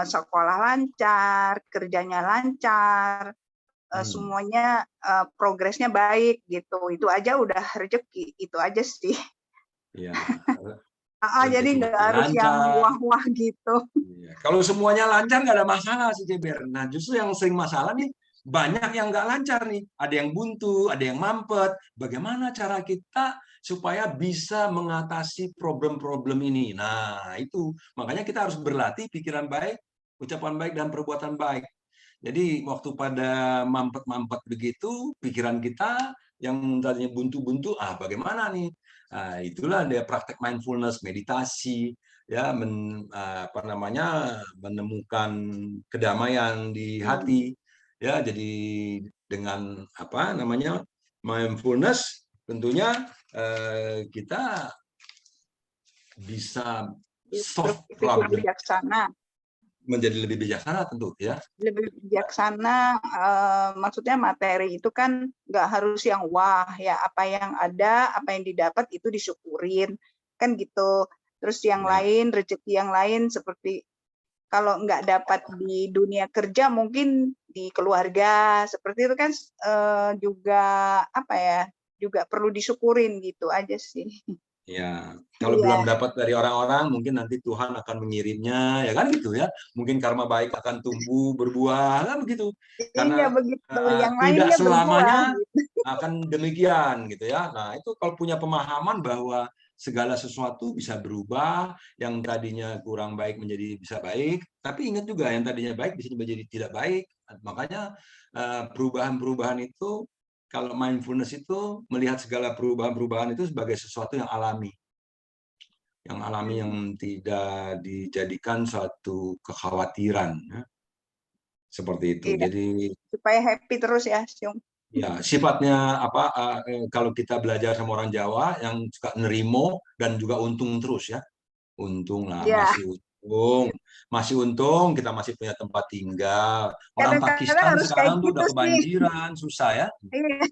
sekolah lancar, kerjanya lancar, semuanya progresnya baik gitu. Itu aja udah rezeki, itu aja sih. ya Jadi rezekinya nggak harus yang lancar. wah-wah gitu. Iya. Kalau semuanya lancar nggak ada masalah sih Jeber. Nah justru yang sering masalah nih banyak yang nggak lancar nih. Ada yang buntu, ada yang mampet. Bagaimana cara kita supaya bisa mengatasi problem-problem ini? Nah itu makanya kita harus berlatih pikiran baik, ucapan baik dan perbuatan baik. Jadi waktu pada mampet-mampet begitu, pikiran kita yang tadinya buntu-buntu, bagaimana nih? Nah, itulah dia praktek mindfulness, meditasi, ya menemukan kedamaian di hati, ya. Jadi dengan mindfulness, tentunya kita bisa solve Berpikir problem, bijaksana. menjadi lebih bijaksana tentu ya. Lebih bijaksana, maksudnya materi itu kan nggak harus yang wah ya, apa yang ada, apa yang didapat itu disyukurin kan gitu. Terus yang Ya. lain, rezeki yang lain seperti kalau nggak dapat di dunia kerja mungkin di keluarga seperti itu kan juga apa ya, juga perlu disyukurin gitu aja sih. Ya, kalau Iya. belum dapat dari orang-orang, mungkin nanti Tuhan akan mengirimnya, ya kan gitu ya. Mungkin karma baik akan tumbuh berbuah, kan begitu. Iya Karena begitu, yang tidak lainnya berbuah. selamanya Gitu. akan demikian, gitu ya. Nah, itu kalau punya pemahaman bahwa segala sesuatu bisa berubah, yang tadinya kurang baik menjadi bisa baik, tapi ingat juga yang tadinya baik bisa menjadi tidak baik. Makanya perubahan-perubahan itu, kalau mindfulness itu melihat segala perubahan-perubahan itu sebagai sesuatu yang alami, yang tidak dijadikan suatu kekhawatiran, ya. Seperti itu. Iya, Jadi supaya happy terus ya, Syung. ya sifatnya kalau kita belajar sama orang Jawa yang suka nerimo dan juga untung terus ya, untung lah, Iya. masih untung kita masih punya tempat tinggal. Orang Kadang-kadang Pakistan harus kayak sekarang tuh gitu udah sih. kebanjiran, susah ya. Iya.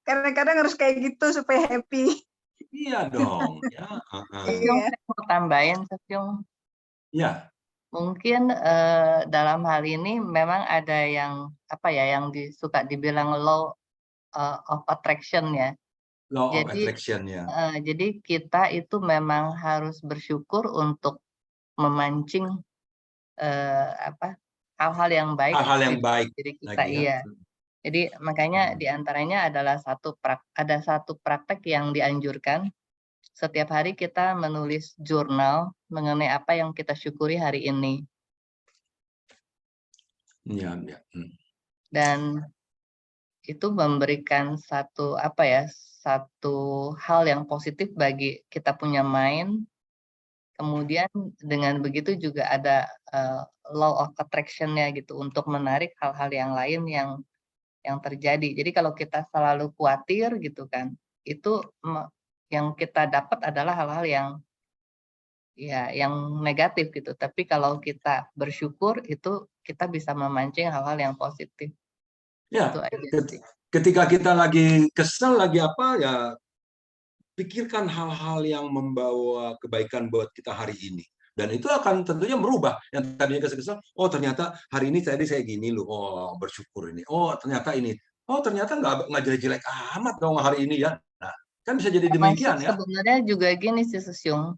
Kadang-kadang harus kayak gitu supaya happy. Iya dong, ya. Sesyung, Iya. saya mau tambahin, Sesyung. Ya. Mungkin dalam hal ini memang ada yang suka dibilang law of attraction ya. Law of Jadi attraction ya. jadi kita itu memang harus bersyukur untuk memancing hal-hal yang baik Hal-hal di yang baik diri kita, lagi ya. iya. Jadi makanya diantaranya adalah ada satu praktek yang dianjurkan. Setiap hari kita menulis jurnal mengenai apa yang kita syukuri hari ini. Iya, ya. Dan itu memberikan satu hal yang positif bagi kita punya mind. Kemudian dengan begitu juga ada law of attraction-nya gitu untuk menarik hal-hal yang lain yang terjadi. Jadi kalau kita selalu khawatir gitu kan, itu yang kita dapat adalah hal-hal yang negatif gitu. Tapi kalau kita bersyukur itu kita bisa memancing hal-hal yang positif. Ya, Itu aja sih. ketika kita lagi kesel, lagi apa ya, pikirkan hal-hal yang membawa kebaikan buat kita hari ini. Dan itu akan tentunya merubah. Yang tadinya kesel-kesel, oh ternyata hari ini saya gini loh, oh bersyukur ini. Oh ternyata ini. Oh ternyata nggak jelek-jelek amat dong hari ini ya. Nah, kan bisa jadi Termasuk demikian ya. sebenarnya juga gini sih Sesyung,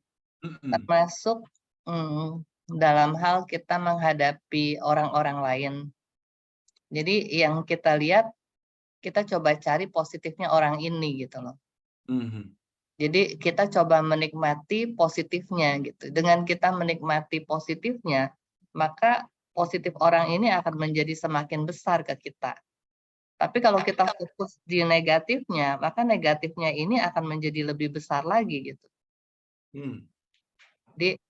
termasuk dalam hal kita menghadapi orang-orang lain. Jadi yang kita lihat, kita coba cari positifnya orang ini gitu loh. Jadi kita coba menikmati positifnya gitu. Dengan kita menikmati positifnya, maka positif orang ini akan menjadi semakin besar ke kita. Tapi kalau kita fokus di negatifnya, maka negatifnya ini akan menjadi lebih besar lagi gitu. Jadi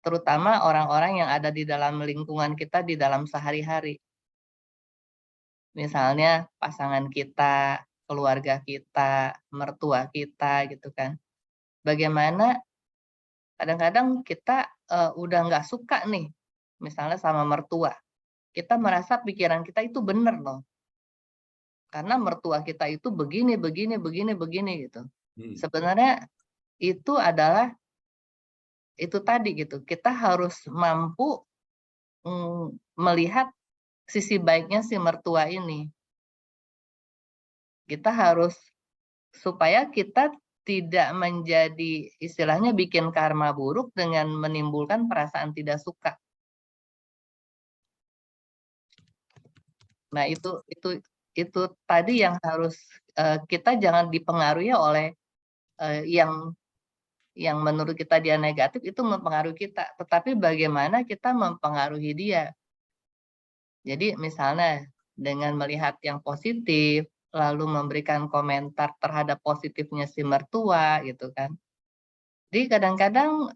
terutama orang-orang yang ada di dalam lingkungan kita di dalam sehari-hari. Misalnya pasangan kita, keluarga kita, mertua kita gitu kan. Bagaimana kadang-kadang kita udah nggak suka nih, misalnya sama mertua. Kita merasa pikiran kita itu benar loh. Karena mertua kita itu begini, begini, begini, begini gitu. Sebenarnya itu adalah itu tadi gitu. Kita harus mampu melihat sisi baiknya si mertua ini. Kita harus supaya kita tidak menjadi istilahnya bikin karma buruk dengan menimbulkan perasaan tidak suka. Nah, itu tadi yang harus kita jangan dipengaruhi oleh yang menurut kita dia negatif itu mempengaruhi kita, tetapi bagaimana kita mempengaruhi dia. Jadi misalnya dengan melihat yang positif, lalu memberikan komentar terhadap positifnya si mertua gitu kan. Jadi kadang-kadang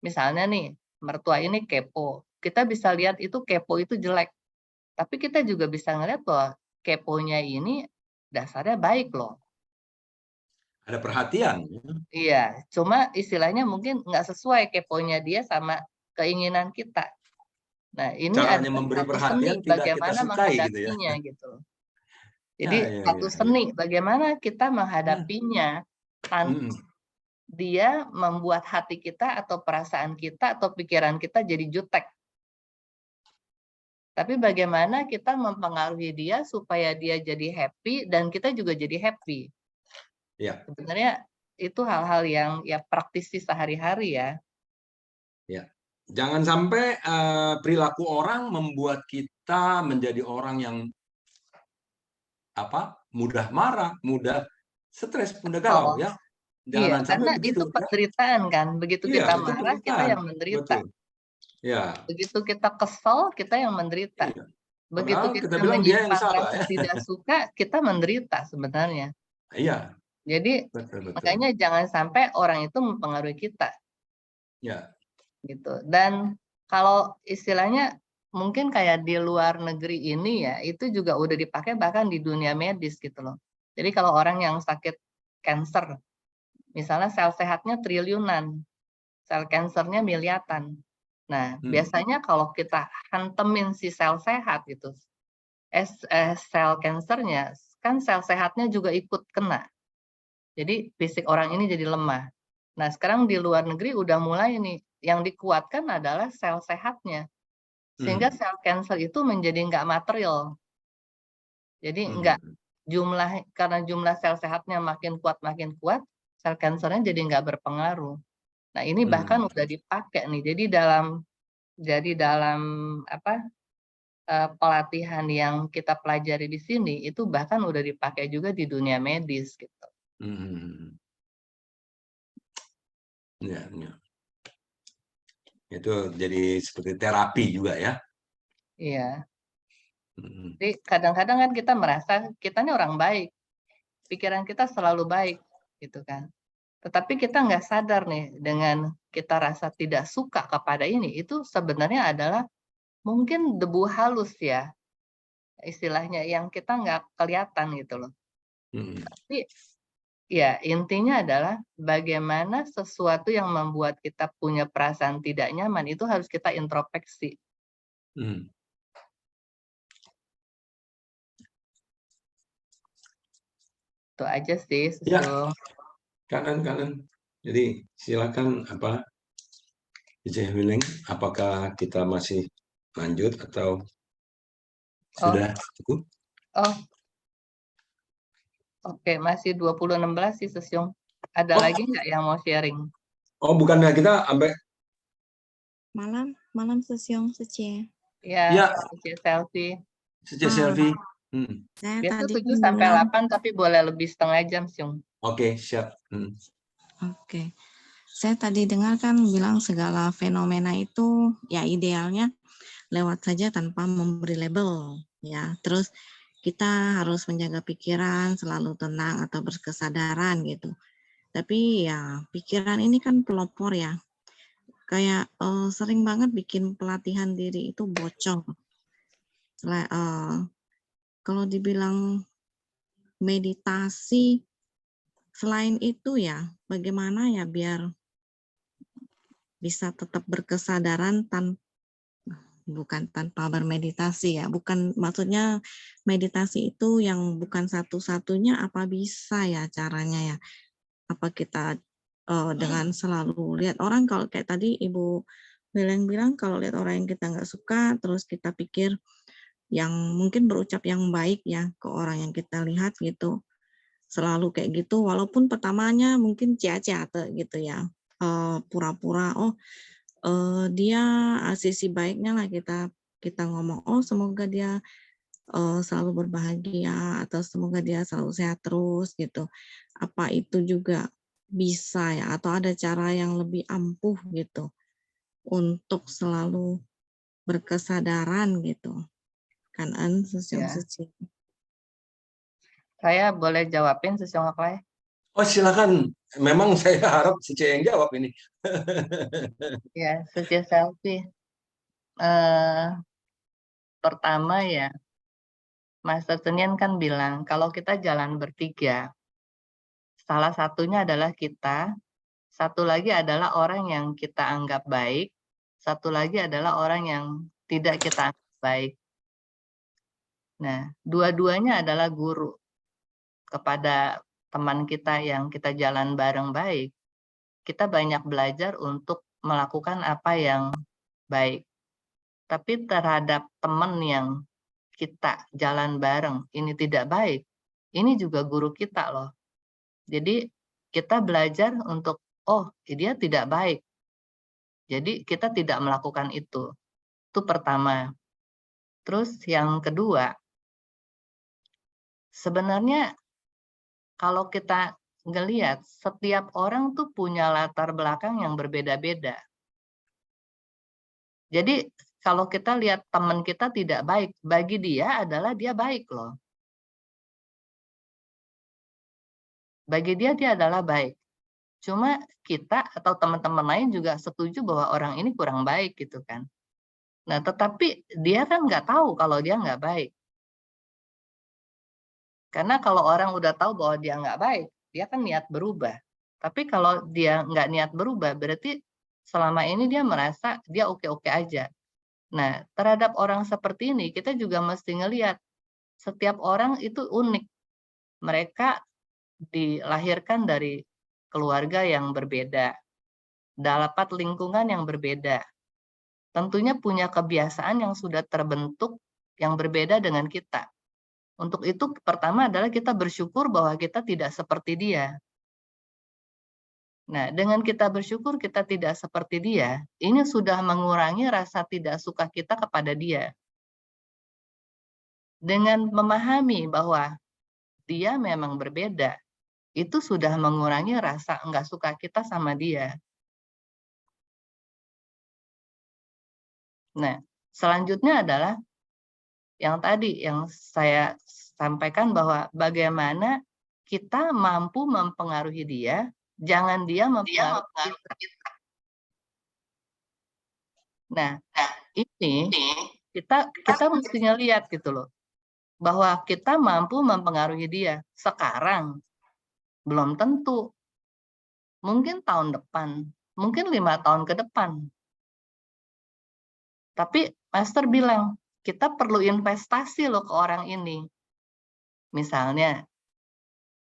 misalnya nih mertua ini kepo, kita bisa lihat itu kepo itu jelek. Tapi kita juga bisa ngeliat bahwa keponya ini dasarnya baik loh. Ada perhatian. Iya, cuma istilahnya mungkin nggak sesuai keponya dia sama keinginan kita. Nah, ini Caranya adalah memberi satu perhatian seni tidak kita bagaimana sukai gitu ya. menghadapinya gitu. Jadi satu Ya. seni bagaimana kita menghadapinya tanpa dia membuat hati kita atau perasaan kita atau pikiran kita jadi jutek. Tapi bagaimana kita mempengaruhi dia supaya dia jadi happy dan kita juga jadi happy. Ya. Sebenarnya itu hal-hal yang ya praktisi sehari-hari ya. Ya. Jangan sampai perilaku orang membuat kita menjadi orang yang mudah marah, mudah stres, mudah galau ya. Jangan Iya, sampai karena begitu. itu penderitaan kan. Begitu kita Itu marah, kita yang menderita. Betul. Ya. Begitu kita kesel, kita yang menderita. Iya. Begitu Padahal kita kita bilang dia yang menyimpan salah rasa ya. tidak suka, kita menderita sebenarnya. Iya. Jadi Betul. makanya jangan sampai orang itu mempengaruhi kita. Ya. Gitu. Dan kalau istilahnya mungkin kayak di luar negeri ini ya, itu juga udah dipakai bahkan di dunia medis gitu loh. Jadi kalau orang yang sakit kanker, misalnya sel sehatnya triliunan, sel kankernya miliatan. Nah, biasanya kalau kita hantemin si sel sehat gitu, sel kankernya, kan sel sehatnya juga ikut kena. Jadi fisik orang ini jadi lemah. Nah, sekarang di luar negeri udah mulai nih, yang dikuatkan adalah sel sehatnya. Sehingga sel kanker itu menjadi nggak material. Jadi karena jumlah sel sehatnya makin kuat, sel kankernya jadi nggak berpengaruh. Nah, ini bahkan udah dipakai nih. Jadi dalam pelatihan yang kita pelajari di sini itu bahkan udah dipakai juga di dunia medis gitu. Ya. Itu jadi seperti terapi juga ya. Iya. Jadi kadang-kadang kan kita merasa kita ini orang baik, pikiran kita selalu baik gitu kan. Tetapi kita nggak sadar nih dengan kita rasa tidak suka kepada ini, itu sebenarnya adalah mungkin debu halus ya, istilahnya yang kita nggak kelihatan gitu loh. Tapi ya intinya adalah bagaimana sesuatu yang membuat kita punya perasaan tidak nyaman itu harus kita introspeksi. Itu aja sih. Ya, kanan. Jadi silakan Ica Willing, apakah kita masih lanjut atau sudah cukup? Oke, masih 2016 sih Sesyung. Ada lagi nggak yang mau sharing? Oh, bukannya kita sampai malam Sesyung, Sece. Ya, Sece selfie. Sece selfie. Biasa 7-8 tapi boleh lebih setengah jam, Syung. Oke, siap. Oke. Saya tadi dengar kan bilang segala fenomena itu ya idealnya lewat saja tanpa memberi label, ya. Terus kita harus menjaga pikiran selalu tenang atau berkesadaran gitu. Tapi ya pikiran ini kan pelopor ya. Kayak sering banget bikin pelatihan diri itu bocor. Kalau dibilang meditasi, selain itu ya, bagaimana ya biar bisa tetap berkesadaran bukan tanpa bermeditasi ya, bukan maksudnya meditasi itu yang bukan satu-satunya, apa bisa ya caranya ya? Apa kita dengan selalu lihat orang, kalau kayak tadi Ibu Beleng bilang kalau lihat orang yang kita nggak suka, terus kita pikir yang mungkin berucap yang baik ya ke orang yang kita lihat gitu, selalu kayak gitu, walaupun pertamanya mungkin cia-cia gitu ya, pura-pura dia sisi baiknya lah kita ngomong, semoga dia selalu berbahagia atau semoga dia selalu sehat terus gitu. Apa itu juga bisa ya atau ada cara yang lebih ampuh gitu untuk selalu berkesadaran gitu. Kan Ya. Saya boleh jawabin Sesyong Aklay? Oh silakan, memang saya harap si C yang jawab ini. Ya, Sece Selfie. Pertama ya, Master Senin kan bilang kalau kita jalan bertiga, salah satunya adalah kita, satu lagi adalah orang yang kita anggap baik, satu lagi adalah orang yang tidak kita anggap baik. Nah, dua-duanya adalah guru kepada teman kita yang kita jalan bareng baik. Kita banyak belajar untuk melakukan apa yang baik. Tapi terhadap teman yang kita jalan bareng ini tidak baik, ini juga guru kita loh. Jadi kita belajar untuk, oh dia tidak baik, jadi kita tidak melakukan itu. Itu pertama. Terus yang kedua, sebenarnya kalau kita ngelihat setiap orang tuh punya latar belakang yang berbeda-beda. Jadi kalau kita lihat teman kita tidak baik, bagi dia adalah dia baik loh. Bagi dia adalah baik. Cuma kita atau teman-teman lain juga setuju bahwa orang ini kurang baik gitu kan. Nah, tetapi dia kan nggak tahu kalau dia nggak baik. Karena kalau orang udah tahu bahwa dia nggak baik, dia kan niat berubah. Tapi kalau dia nggak niat berubah, berarti selama ini dia merasa dia oke-oke aja. Nah, terhadap orang seperti ini, kita juga mesti ngelihat setiap orang itu unik. Mereka dilahirkan dari keluarga yang berbeda, dapat lingkungan yang berbeda. Tentunya punya kebiasaan yang sudah terbentuk yang berbeda dengan kita. Untuk itu pertama adalah kita bersyukur bahwa kita tidak seperti dia. Nah, dengan kita bersyukur kita tidak seperti dia, ini sudah mengurangi rasa tidak suka kita kepada dia. Dengan memahami bahwa dia memang berbeda, itu sudah mengurangi rasa enggak suka kita sama dia. Nah, selanjutnya adalah yang tadi yang saya sampaikan bahwa bagaimana kita mampu mempengaruhi dia, jangan dia mempengaruhi kita. Nah, ini kita mesti ngelihat gitu loh, bahwa kita mampu mempengaruhi dia sekarang, belum tentu. Mungkin tahun depan, mungkin 5 tahun ke depan. Tapi Master bilang, kita perlu investasi loh ke orang ini. Misalnya,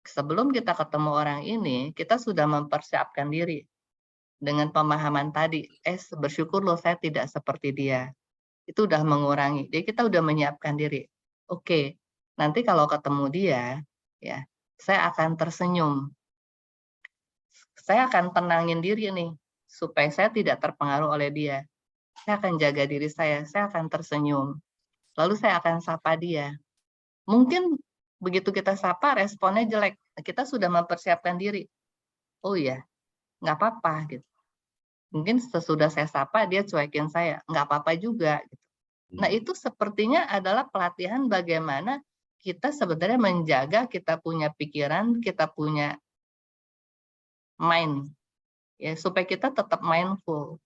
sebelum kita ketemu orang ini, kita sudah mempersiapkan diri dengan pemahaman tadi. Bersyukur loh saya tidak seperti dia. Itu udah mengurangi. Jadi kita udah menyiapkan diri. Oke, nanti kalau ketemu dia, ya, saya akan tersenyum. Saya akan tenangin diri nih, supaya saya tidak terpengaruh oleh dia. Saya akan jaga diri saya akan tersenyum. Lalu saya akan sapa dia. Mungkin begitu kita sapa, responnya jelek. Kita sudah mempersiapkan diri. Oh iya, nggak apa-apa gitu. Mungkin sesudah saya sapa, dia cuekin saya. Nggak apa-apa juga. Gitu. Nah, itu sepertinya adalah pelatihan bagaimana kita sebenarnya menjaga kita punya pikiran, kita punya mind, ya, supaya kita tetap mindful.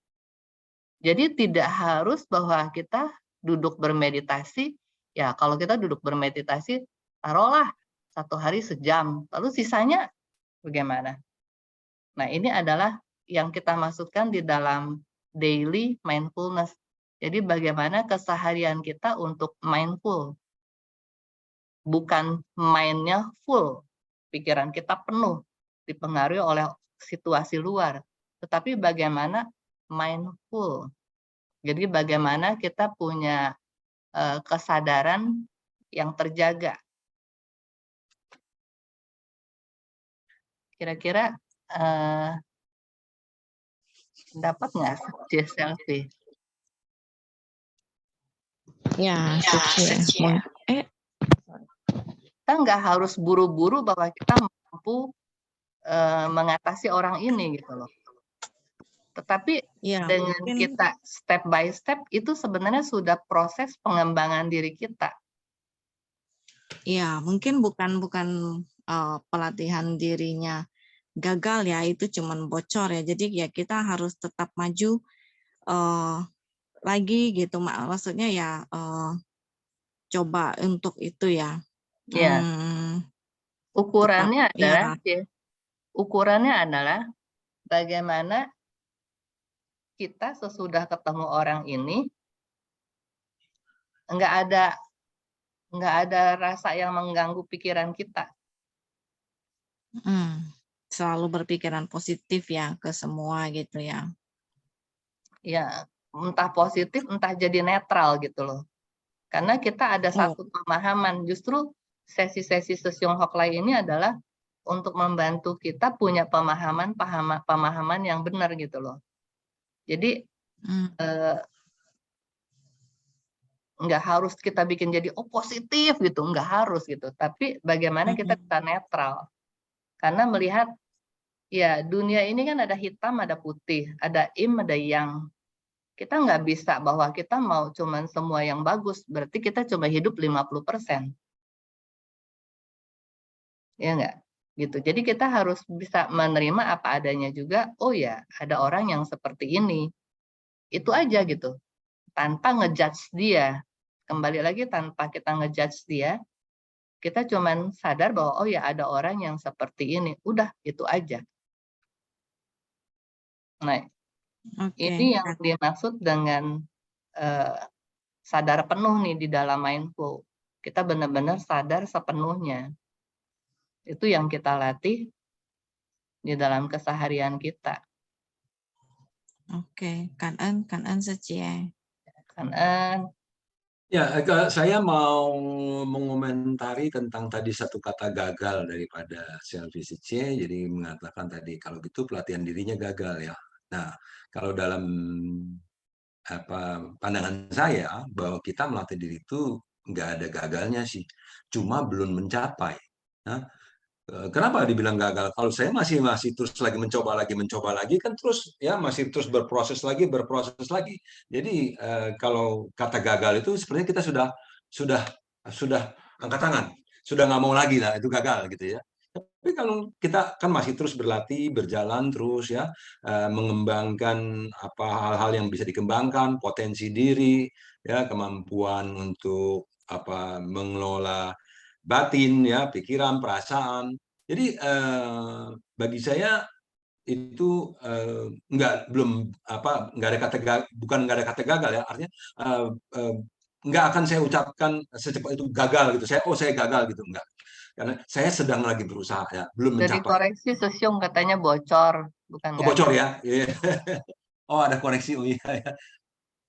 Jadi tidak harus bahwa kita duduk bermeditasi, ya kalau kita duduk bermeditasi, taruhlah 1 hari sejam, lalu sisanya bagaimana? Nah, ini adalah yang kita masukkan di dalam daily mindfulness. Jadi bagaimana keseharian kita untuk mindful, bukan mind-nya full, pikiran kita penuh, dipengaruhi oleh situasi luar, tetapi bagaimana mindful. Jadi bagaimana kita punya kesadaran yang terjaga. Kira-kira dapat nggak selfie? Ya, Suci. Kita nggak harus buru-buru bahwa kita mampu mengatasi orang ini gitu loh. Tetapi Ya, dengan mungkin kita step by step itu sebenarnya sudah proses pengembangan diri kita. ya mungkin bukan pelatihan dirinya gagal ya, itu cuman bocor ya. Jadi ya kita harus tetap maju lagi gitu, maksudnya ya coba untuk itu ya. Ya, ukurannya adalah ukurannya adalah bagaimana kita sesudah ketemu orang ini nggak ada rasa yang mengganggu pikiran kita. Selalu berpikiran positif ya ke semua gitu ya. Ya, entah positif, entah jadi netral gitu loh. Karena kita ada satu pemahaman, justru sesi-sesi Sesyong Hoklai ini adalah untuk membantu kita punya pemahaman yang benar gitu loh. Jadi nggak harus kita bikin jadi positif gitu, nggak harus gitu. Tapi bagaimana kita bisa netral. Karena melihat ya dunia ini kan ada hitam, ada putih, ada ada yang. Kita nggak bisa bahwa kita mau cuman semua yang bagus, berarti kita cuma hidup 50%. Ya nggak? Gitu. Jadi kita harus bisa menerima apa adanya juga, oh ya ada orang yang seperti ini. Itu aja gitu. Tanpa ngejudge dia. Kembali lagi tanpa kita ngejudge dia, kita cuman sadar bahwa oh ya ada orang yang seperti ini. Udah, itu aja. Nah, ini yang dimaksud dengan sadar penuh nih di dalam mindful. Kita benar-benar sadar sepenuhnya. Itu yang kita latih di dalam keseharian kita. Oke, Kan-en Suci. Kan-en. Ya, saya mau mengomentari tentang tadi satu kata gagal daripada Selvi Sicie, jadi mengatakan tadi kalau gitu pelatihan dirinya gagal ya. Nah, kalau dalam pandangan saya bahwa kita melatih diri itu nggak ada gagalnya sih, cuma belum mencapai. Nah, kenapa dibilang gagal? Kalau saya masih terus lagi mencoba lagi kan terus ya masih terus berproses lagi. Jadi kalau kata gagal itu sebenarnya kita sudah angkat tangan, sudah nggak mau lagi lah itu gagal gitu ya. Tapi kalau kita kan masih terus berlatih, berjalan terus ya, mengembangkan hal-hal yang bisa dikembangkan, potensi diri, ya kemampuan untuk mengelola batin ya, pikiran, perasaan. Jadi bagi saya itu nggak ada kata bukan nggak ada kata gagal ya, artinya nggak akan saya ucapkan secepat itu gagal gitu. Saya gagal gitu, enggak. Karena saya sedang lagi berusaha ya, belum mencapai. Dari koreksi Sesyong katanya bocor, bukan gagal. Bocor ya. Oh, ada koreksi. Oh iya ya.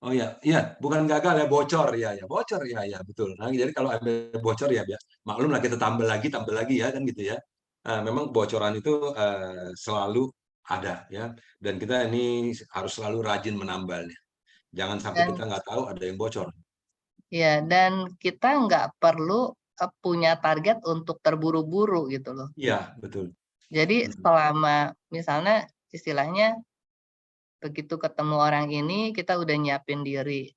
Oh iya, bukan gagal ya, bocor ya, bocor ya, betul. Nah, jadi kalau ada bocor ya, maklum lah kita tambah lagi ya kan gitu ya. Memang bocoran itu selalu ada ya, dan kita ini harus selalu rajin menambalnya. Jangan sampai kita nggak tahu ada yang bocor. Ya, dan kita nggak perlu punya target untuk terburu-buru gitu loh. Iya, betul. Jadi selama misalnya istilahnya begitu ketemu orang ini kita udah nyiapin diri.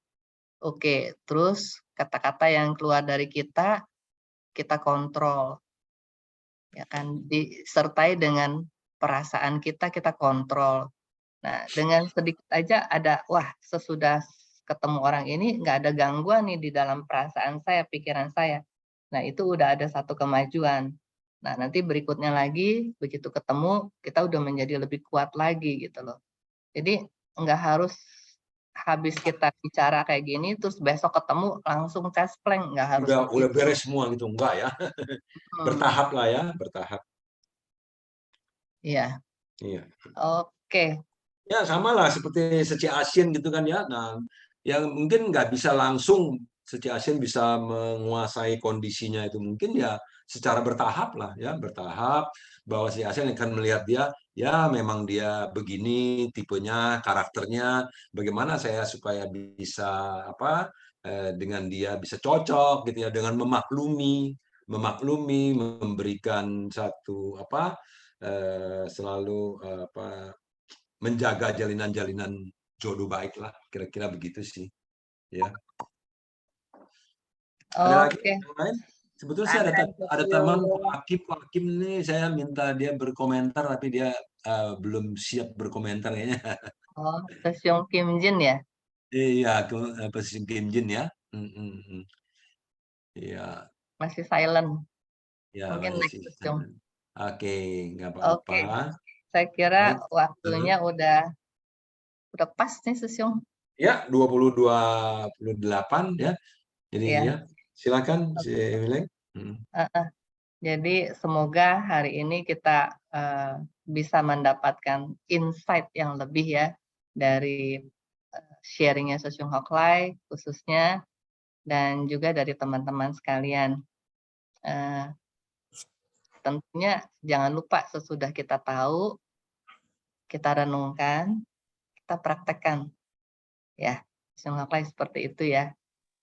Oke, terus kata-kata yang keluar dari kita kontrol, ya kan, disertai dengan perasaan kita kontrol. Nah, dengan sedikit aja ada, wah, sesudah ketemu orang ini nggak ada gangguan nih di dalam perasaan saya, pikiran saya. Nah, itu udah ada satu kemajuan. Nah, nanti berikutnya lagi, begitu ketemu, kita udah menjadi lebih kuat lagi gitu loh. Jadi nggak harus habis kita bicara kayak gini, terus besok ketemu langsung cespleng, nggak harus Udah begitu. beres semua gitu, enggak ya? Bertahap lah ya, bertahap. Iya. Iya. Oke. Ya sama lah seperti Seci Asien gitu kan ya. Nah, yang mungkin nggak bisa langsung Seci Asien bisa menguasai kondisinya itu, mungkin ya secara bertahap lah ya, bertahap bahwa Seci Asien akan melihat dia, ya memang dia begini tipenya, karakternya, bagaimana saya supaya bisa dengan dia bisa cocok gitu ya, dengan memaklumi, memberikan satu selalu menjaga jalinan-jalinan jodoh baik lah, kira-kira begitu sih, ya. Ada lagi Oke. yang lain? Sebetulnya sih ada teman Pak Hakim nih, saya minta dia berkomentar tapi dia belum siap berkomentar kayaknya. Oh, Sesyong Kim Jin ya? Iya, posisi Kim Jin ya. Iya, Masih silent. ya Mungkin next masih. Sesyong. Oke, nggak Oke. apa-apa. Saya kira Baik. waktunya udah pas nih Sesyong. Ya, 20:28 ya. Jadi Ya. ya, silakan si Wileng. Jadi semoga hari ini kita bisa mendapatkan insight yang lebih ya dari sharingnya Sosyong Hoklai khususnya, dan juga dari teman-teman sekalian. Tentunya jangan lupa sesudah kita tahu, kita renungkan, kita praktekkan. Ya, Sosyong Hoklai seperti itu ya.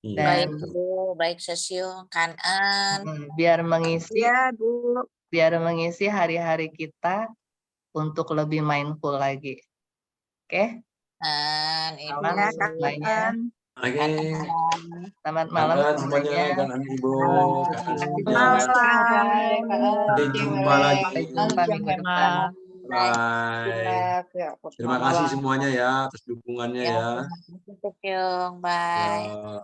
Iya, Baik Dan Bu, baik Sesyong, Kanan. biar mengisi Ya, Bu. hari-hari kita untuk lebih mindful lagi. Oke? Ibu. Malam Ya, semuanya. Kanan. Oke. Selamat malam Kanan semuanya, semuanya. kanan Ibu, kanan semuanya. Malam. Sampai jumpa lagi. Sampai jumpa minggu depan. Bye. Terima kasih semuanya ya atas dukungannya Ya, ya. terima kasih Sesyong. Bye. Ya.